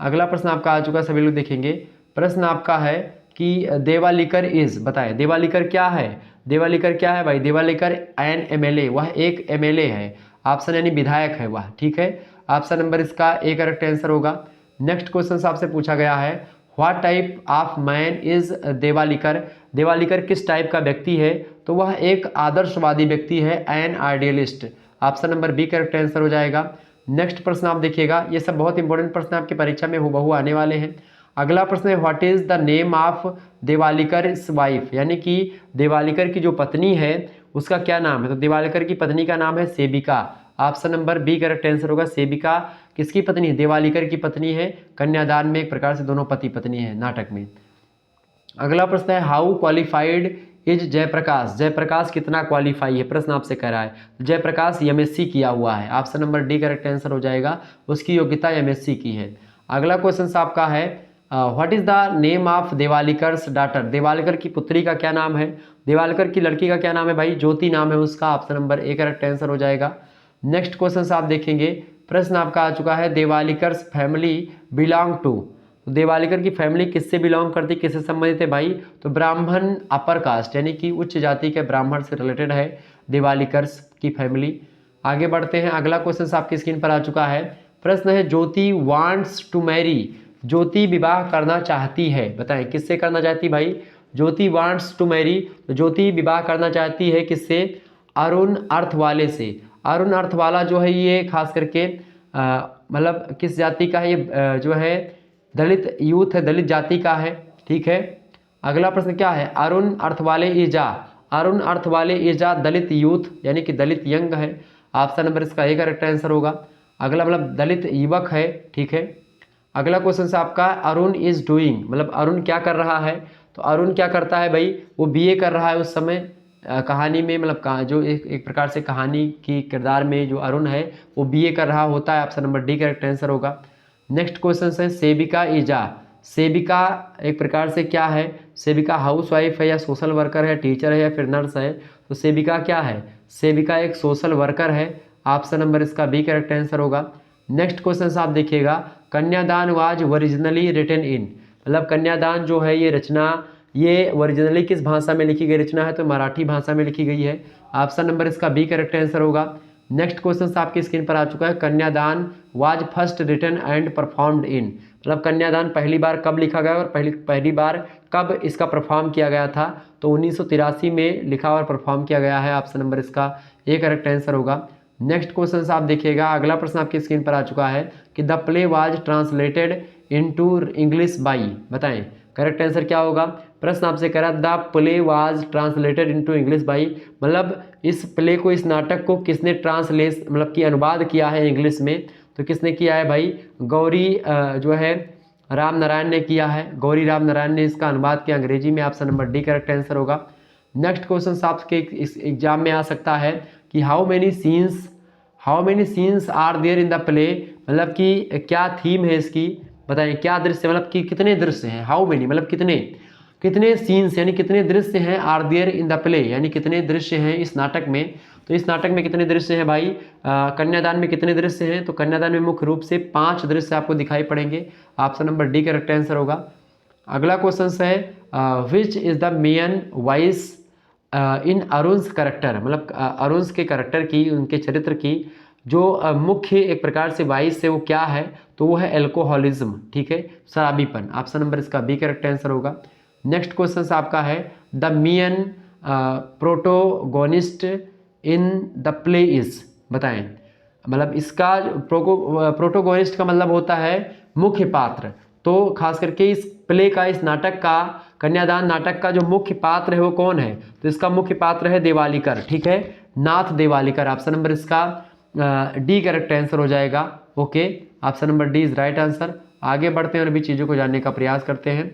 अगला प्रश्न आपका आ चुका है, सभी लोग देखेंगे। प्रश्न आपका है कि देवालिकर इज, बताएं देवालिकर क्या है? देवालिकर क्या है भाई? देवालिकर एन एमएलए, वह एक एमएलए है। ऑप्शन यानी विधायक है वह, ठीक है। ऑप्शन नंबर इसका ए करेक्ट आंसर होगा। नेक्स्ट क्वेश्चन आपसे पूछा गया है what type of man is Devalikar, Devalikar किस टाइप का व्यक्ति है? तो वह एक आदर्शवादी व्यक्ति है, an idealist. Option number B correct answer हो जाएगा। नेक्स्ट प्रश्न आप देखिएगा, ये सब बहुत इंपॉर्टेंट प्रश्न आपकी परीक्षा में हूबहू आने वाले हैं। अगला प्रश्न है what is the name of Devalikar wife, यानी कि देवालिकर की जो पत्नी है उसका क्या नाम है? तो देवालिकर की पत्नी का नाम है Sebika. Option number B correct answer होगा। सेबिका किसकी पत्नी है? देवालिकर की पत्नी है। कन्यादान में एक प्रकार से दोनों पति पत्नी है नाटक में। अगला प्रश्न है how qualified is Jayaprakash, Jayaprakash कितना क्वालिफाई है? प्रश्न आपसे कह रहा है जयप्रकाश एमएससी किया हुआ है। Option number D correct answer हो जाएगा, उसकी योग्यता एमएससी की है। अगला क्वेश्चन आपका है what is the name of Devalikar's daughter, Devalikar की पुत्री का क्या नाम है? देवालिकर की लड़की का क्या नाम है भाई? ज्योति नाम है उसका। Option number A correct answer हो जाएगा। नेक्स्ट क्वेश्चन आप देखेंगे, प्रश्न आपका आ चुका है देवालिकर्स फैमिली बिलोंग टू, तो देवालिकर की फैमिली किससे बिलोंग करती, किससे संबंधित है भाई? तो ब्राह्मण अपर कास्ट, यानी कि उच्च जाति के ब्राह्मण से रिलेटेड है देवालिकर्स की फैमिली। आगे बढ़ते हैं, अगला क्वेश्चन आपकी स्क्रीन पर आ चुका है। प्रश्न है ज्योति वांट्स टू मैरी, ज्योति विवाह करना चाहती है, बताएं किससे करना चाहती भाई? ज्योति वांट्स टू मैरी, तो ज्योति विवाह करना चाहती है किससे? अरुण अर्थवाले से। अरुण अर्थवाला जो है ये खास करके मतलब किस जाति का है? ये जो है दलित यूथ है, दलित जाति का है, ठीक है। अगला प्रश्न क्या है? अरुण अर्थवाले इजा, अरुण अर्थवाले इजा दलित यूथ, यानी कि दलित यंग है। ऑप्शन नंबर इसका ए करेक्ट आंसर होगा। अगला मतलब दलित युवक है, ठीक है। अगला क्वेश्चन से आपका अरुण इज डूइंग, मतलब अरुण क्या कर रहा है? तो अरुण क्या करता है भाई? वो बीए कर रहा है उस समय कहानी में, मतलब जो एक प्रकार से कहानी की किरदार में जो अरुण है वो बीए कर रहा होता है। Option number D correct answer होगा। नेक्स्ट क्वेश्चन है सेविका इजा, सेविका एक प्रकार से क्या है? सेविका हाउसवाइफ है या सोशल वर्कर है, टीचर है या फिर नर्स है? तो सेविका क्या है? सेविका एक सोशल वर्कर है। ऑप्शन नंबर इसका बी करेक्ट आंसर होगा। नेक्स्ट क्वेश्चन आप देखिएगा, कन्यादान वाज ओरिजिनली रिटन इन, मतलब कन्यादान जो है ये रचना ये ओरिजिनली किस भाषा में लिखी गई रचना है? तो मराठी भाषा में लिखी गई है। ऑप्शन नंबर इसका बी करेक्ट आंसर होगा। नेक्स्ट क्वेश्चन आपकी स्क्रीन पर आ चुका है, Kanyadaan was first written and performed in, मतलब कन्यादान पहली बार कब लिखा गया और पहली बार कब इसका परफॉर्म किया गया था? तो 1983 में लिखा और परफॉर्म किया गया है। ऑप्शन नंबर इसका ए करेक्ट आंसर होगा। नेक्स्ट क्वेश्चन आप देखिएगा, अगला प्रश्न आपकी स्क्रीन पर आ चुका है कि the play was translated into English by, बताएं करेक्ट आंसर क्या होगा? प्रश्न आपसे कह रहा the play was translated into English by, मतलब इस प्ले को, इस नाटक को किसने ट्रांसलेट मतलब कि अनुवाद किया है इंग्लिश में? तो किसने किया है भाई? गौरी जो है राम नारायण ने किया है, गौरी राम नारायण ने इसका अनुवाद किया अंग्रेजी में। Option number D correct answer होगा। नेक्स्ट क्वेश्चन आपके इस एग्जाम में आ सकता है कि how many scenes are there in the play, मतलब कि क्या थीम है इसकी, बताएं क्या दृश्य, मतलब कि कितने दृश्य हैं? हाउ मेनी मतलब कितने, कितने सीन्स यानी कितने दृश्य हैं are there in the play, यानी कितने दृश्य हैं इस नाटक में। तो इस नाटक में कितने दृश्य हैं भाई, कन्यादान में कितने दृश्य हैं, तो कन्यादान में मुख्य रूप से 5 दृश्य आपको दिखाई पड़ेंगे। Option number D correct answer होगा। अगला क्वेश्चन है which is the main voice in Arun's character, मतलब अरुण्स के करेक्टर की, उनके चरित्र की जो मुख्य एक प्रकार से वाइस है वो क्या है, तो वो है एल्कोहलिज्म, ठीक है, शराबीपन। ऑप्शन नंबर इसका बी करेक्ट आंसर होगा। नेक्स्ट क्वेश्चन आपका है the main protagonist in the play is, बताएं। मतलब इसका प्रोटोगोनिस्ट का मतलब होता है मुख्य पात्र। तो खास करके इस प्ले का, इस नाटक का, कन्यादान नाटक का जो मुख्य पात्र है वो कौन है, तो इसका मुख्य पात्र है देवालिकर, ठीक है, नाथ देवालिकर। ऑप्शन नंबर इसका डी करेक्ट आंसर हो जाएगा। Okay, option number D is right answer. आगे बढ़ते हैं और भी चीज़ों को जानने का प्रयास करते हैं।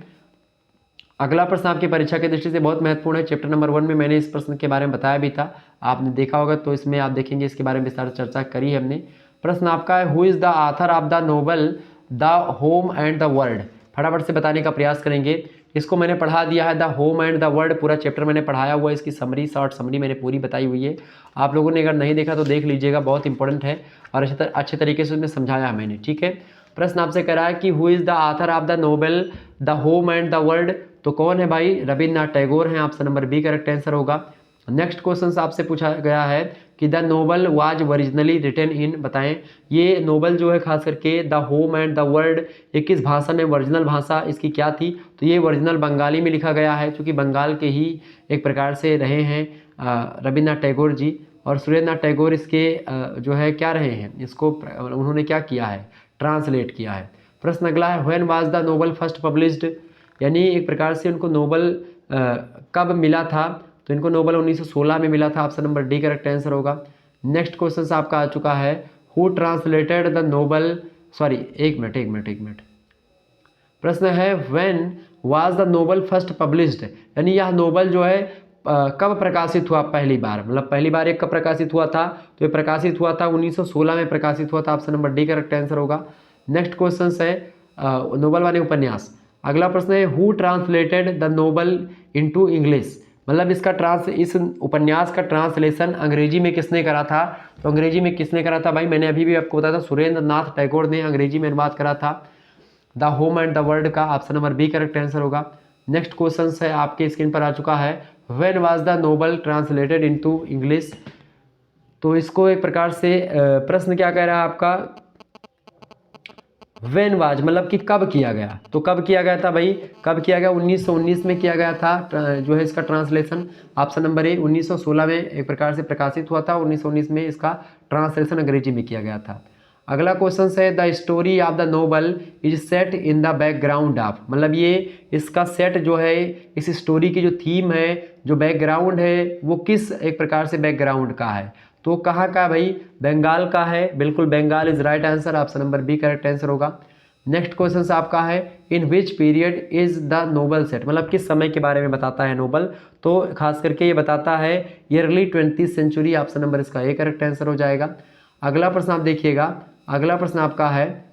अगला प्रश्न आपकी परीक्षा की दृष्टि से बहुत महत्वपूर्ण है। चैप्टर नंबर 1 में मैंने इस प्रश्न के बारे में बताया भी था, आपने देखा होगा, तो इसमें आप देखेंगे इसके बारे में विस्तार से चर्चा करी है हमने। प्रश्न आपका है who is the author of the novel the home and the world, फटाफट से बताने का प्रयास करेंगे। इसको मैंने पढ़ा दिया है, the home and the world पूरा चैप्टर मैंने पढ़ाया हुआ है, इसकी समरी, शॉर्ट समरी मैंने पूरी बताई हुई है। आप लोगों ने अगर नहीं देखा तो देख लीजिएगा, बहुत इंपॉर्टेंट है और अच्छे तरीके से उसमें समझाया है मैंने, ठीक है। प्रश्न आपसे कह रहा है कि who is the author of the novel the home and the world, तो कौन है भाई, रविन्द्रनाथ टैगोर हैं। Option number B correct answer होगा। नेक्स्ट क्वेश्चन आपसे पूछा गया है कि the novel was originally written in, बताएं ये नोवेल जो है खास करके the home and the world, ये किस भाषा में, ओरिजिनल भाषा इसकी क्या थी, तो ये ओरिजिनल बंगाली में लिखा गया है, क्योंकि बंगाल के ही एक प्रकार से रहे हैं रविन्द्रनाथ टैगोर जी, और सुरेंद्रनाथ टैगोर इसके जो है क्या रहे हैं, इसको उन्होंने क्या किया है, ट्रांसलेट किया है। प्रश्न अगला है when was the novel first published, यानी एक प्रकार से उनको नोबेल कब मिला था, तो इनको नोबेल 1916 में मिला था। Option number D correct answer होगा। नेक्स्ट क्वेश्चन आपका आ चुका है who translated the Nobel, sorry एक मिनट, प्रश्न है when was the Nobel first published, यानी यह नोबेल जो है कब प्रकाशित हुआ पहली बार, मतलब पहली बार एक कब प्रकाशित हुआ था, तो ये प्रकाशित हुआ था 1916 में प्रकाशित हुआ था। Option number D correct answer होगा। नेक्स्ट क्वेश्चन है नोबेल वाले उपन्यास। अगला प्रश्न है who translated the Nobel into English, मतलब इस उपन्यास का ट्रांसलेशन अंग्रेजी में किसने करा था, तो अंग्रेजी में किसने करा था भाई, मैंने अभी भी आपको बताया था सुरेंद्रनाथ टैगोर ने अंग्रेजी में अनुवाद करा था the home and the world का। Option number B correct answer होगा। नेक्स्ट क्वेश्चन है आपके स्क्रीन पर आ चुका है when was the novel translated into English, तो इसको एक प्रकार से प्रश्न क्या कह रहा है आपका, व्हेन वाज मतलब कि कब किया गया, तो कब किया गया था भाई, कब किया गया, 1919 में किया गया था जो है इसका ट्रांसलेशन। ऑप्शन नंबर ए 1916 में एक प्रकार से प्रकाशित हुआ था, 1919 में इसका ट्रांसलेशन अंग्रेजी में किया गया था। अगला क्वेश्चन है the story of the novel is set in the background of, मतलब ये इसका सेट जो है, इस स्टोरी की जो थीम है, जो बैकग्राउंड है, वो किस एक प्रकार से बैकग्राउंड का है, तो कहाँ का भाई, बंगाल का है, बिल्कुल Bengal is right answer. Option number B correct answer होगा। नेक्स्ट क्वेश्चन आपका है in which period is the novel set, मतलब किस समय के बारे में बताता है नोबेल, तो खास करके ये बताता है early 20th century. Option number इसका ए करेक्ट आंसर हो जाएगा। अगला प्रश्न आप देखिएगा, अगला प्रश्न आपका है,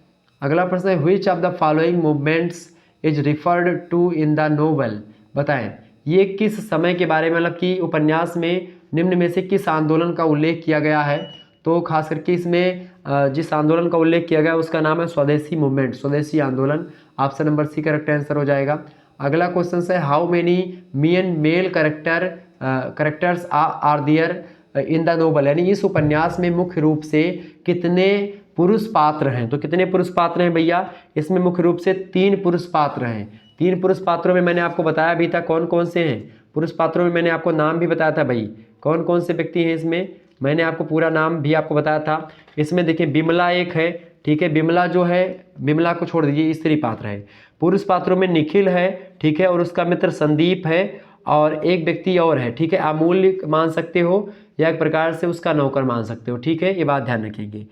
अगला प्रश्न है which of the following movements is referred to in the novel, बताएं ये किस समय के बारे में, मतलब कि उपन्यास में निम्न में से किस आंदोलन का उल्लेख किया गया है, तो खास करके इसमें जिस आंदोलन का उल्लेख किया गया उसका नाम है स्वदेशी मूवमेंट, स्वदेशी आंदोलन। Option number C correct answer हो जाएगा। अगला क्वेश्चन है how many male characters are there in the novel, यानी इस उपन्यास में मुख्य रूप से कितने पुरुष पात्र हैं, तो कितने पुरुष पात्र हैं भैया, इसमें मुख्य रूप से 3 पुरुष पात्र हैं। 3 पुरुष पात्रों में मैंने आपको बताया भी था कौन कौन से हैं, पुरुष पात्रों में मैंने आपको नाम भी बताया था भाई, कौन कौन से व्यक्ति हैं इसमें, मैंने आपको पूरा नाम भी आपको बताया था। इसमें देखिए बिमला एक है, ठीक है, बिमला जो है, बिमला को छोड़ दीजिए, स्त्री पात्र है। पुरुष पात्रों में निखिल है, ठीक है, और उसका मित्र संदीप है, और एक व्यक्ति और है, ठीक है, अमूल्य मान सकते हो या एक प्रकार से उसका नौकर मान सकते हो, ठीक है, ये बात ध्यान रखेंगे।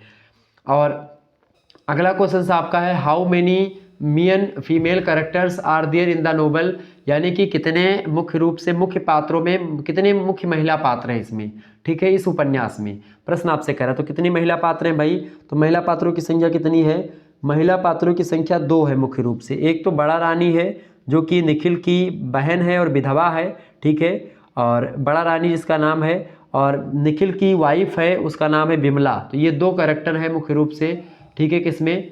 और अगला क्वेश्चन आपका है how many main female characters are there in the novel, यानी कि कितने मुख्य रूप से मुख्य पात्रों में कितने मुख्य महिला पात्र हैं इसमें, ठीक है, इस उपन्यास में प्रश्न आपसे कह रहा तो कितनी महिला पात्र हैं भाई, तो महिला पात्रों की संख्या कितनी है, महिला पात्रों की संख्या 2 है मुख्य रूप से। एक तो बड़ा रानी है जो कि निखिल की बहन है और विधवा है, ठीक है। और बड़ा रानी जिसका नाम है, और निखिल की वाइफ है उसका नाम है विमला। तो ये 2 कैरेक्टर हैं मुख्य रूप से, ठीक है। किसमें?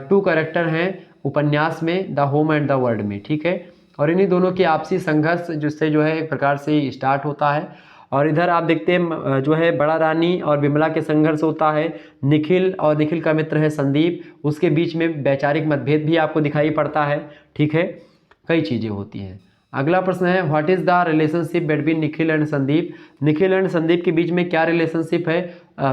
2 कैरेक्टर हैं उपन्यास में, the home and the world में, ठीक है। और इन्हीं दोनों की आपसी संघर्ष जिससे जो है एक प्रकार से स्टार्ट होता है। और इधर आप देखते हैं जो है बड़ा रानी और विमला के संघर्ष होता है। निखिल और निखिल का मित्र है संदीप, उसके बीच में वैचारिक मतभेद भी आपको दिखाई पड़ता है, ठीक है। कई चीज़ें होती हैं। अगला प्रश्न है, what is the relationship between Nikhil and Sandeep? Nikhil and Sandeep के बीच में क्या रिलेशनशिप है?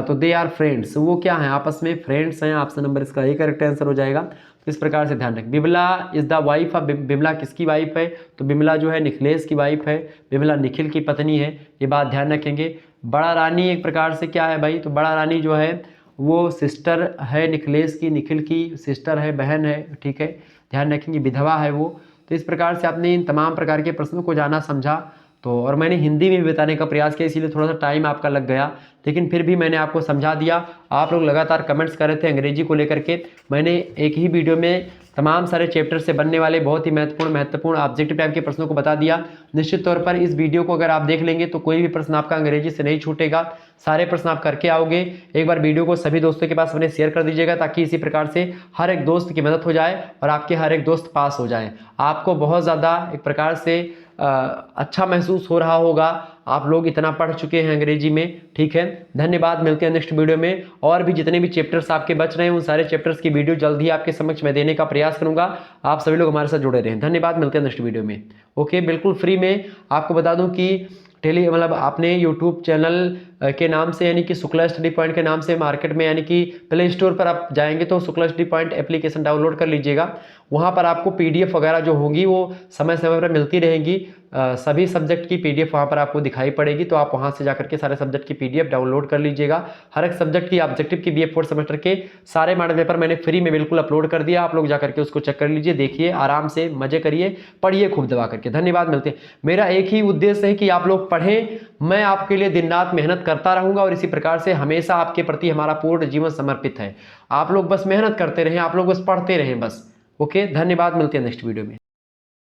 तो दे आर फ्रेंड्स। वो क्या है? आपस में फ्रेंड्स हैं। ऑप्शन नंबर इसका ए करेक्ट आंसर हो जाएगा। तो इस प्रकार से ध्यान रखें। Vimala is the wife of, Vimala किसकी वाइफ है? तो विमला जो है निखिलेश की वाइफ है, विमला निखिल की पत्नी है, ये बात ध्यान रखेंगे। बड़ा रानी एक प्रकार से क्या है भाई? तो बड़ा रानी जो है वो सिस्टर है निखिलेश की, निखिल की सिस्टर है, बहन है, ठीक है, ध्यान रखेंगे, विधवा है वो। तो इस प्रकार से आपने इन तमाम प्रकार के प्रश्नों को जाना समझा। तो और मैंने हिंदी में भी बताने का प्रयास किया, इसीलिए थोड़ा सा टाइम आपका लग गया, लेकिन फिर भी मैंने आपको समझा दिया। आप लोग लगातार कमेंट्स कर रहे थे अंग्रेजी को लेकर के। मैंने एक ही वीडियो में तमाम सारे चैप्टर से बनने वाले बहुत ही महत्वपूर्ण ऑब्जेक्टिव टाइप के प्रश्नों को बता दिया। निश्चित तौर पर इस वीडियो को अगर आप देख लेंगे तो कोई भी प्रश्न आपका अंग्रेजी से नहीं छूटेगा, सारे प्रश्न आप करके आओगे। एक बार वीडियो को सभी दोस्तों के पास अपने शेयर कर दीजिएगा, ताकि इसी प्रकार से हर एक दोस्त की मदद हो जाए और आपके हर एक दोस्त पास हो जाए। आपको बहुत ज़्यादा एक प्रकार से अच्छा महसूस हो रहा होगा, आप लोग इतना पढ़ चुके हैं अंग्रेजी में, ठीक है। धन्यवाद, मिलते हैं नेक्स्ट वीडियो में। और भी जितने भी चैप्टर्स आपके बच रहे हैं उन सारे चैप्टर्स की वीडियो जल्द ही आपके समक्ष मैं देने का प्रयास करूंगा। आप सभी लोग हमारे साथ जुड़े रहें। धन्यवाद, मिलते हैं नेक्स्ट वीडियो में। ओके, बिल्कुल फ्री में आपको बता दूं कि मतलब आपने यूट्यूब चैनल के नाम से, यानी कि शुक्ला स्टडी पॉइंट के नाम से मार्केट में, यानी कि प्ले स्टोर पर आप जाएंगे तो Shukla study point application download कर लीजिएगा। वहाँ पर आपको PDF वगैरह जो होंगी वो समय समय पर मिलती रहेंगी। सभी सब्जेक्ट की PDF वहाँ पर आपको दिखाई पड़ेगी, तो आप वहाँ से जाकर के सारे सब्जेक्ट की PDF डाउनलोड कर लीजिएगा। हर एक सब्जेक्ट की ऑब्जेक्टिव की BA 4 सेमेस्टर के सारे मॉडल पेपर मैंने फ्री में बिल्कुल अपलोड कर दिया। आप लोग जाकर के उसको चेक कर लीजिए, देखिए, आराम से मजे करिए, पढ़िए खूब दबा करके। धन्यवाद, मिलते हैं। मेरा एक ही उद्देश्य है कि आप लोग पढ़ें। मैं आपके लिए दिन रात मेहनत करता रहूंगा और इसी प्रकार से हमेशा आपके प्रति हमारा पूर्ण जीवन समर्पित है। आप लोग बस मेहनत करते रहें, आप लोग बस पढ़ते रहें बस। ओके, धन्यवाद, मिलते हैं नेक्स्ट वीडियो में।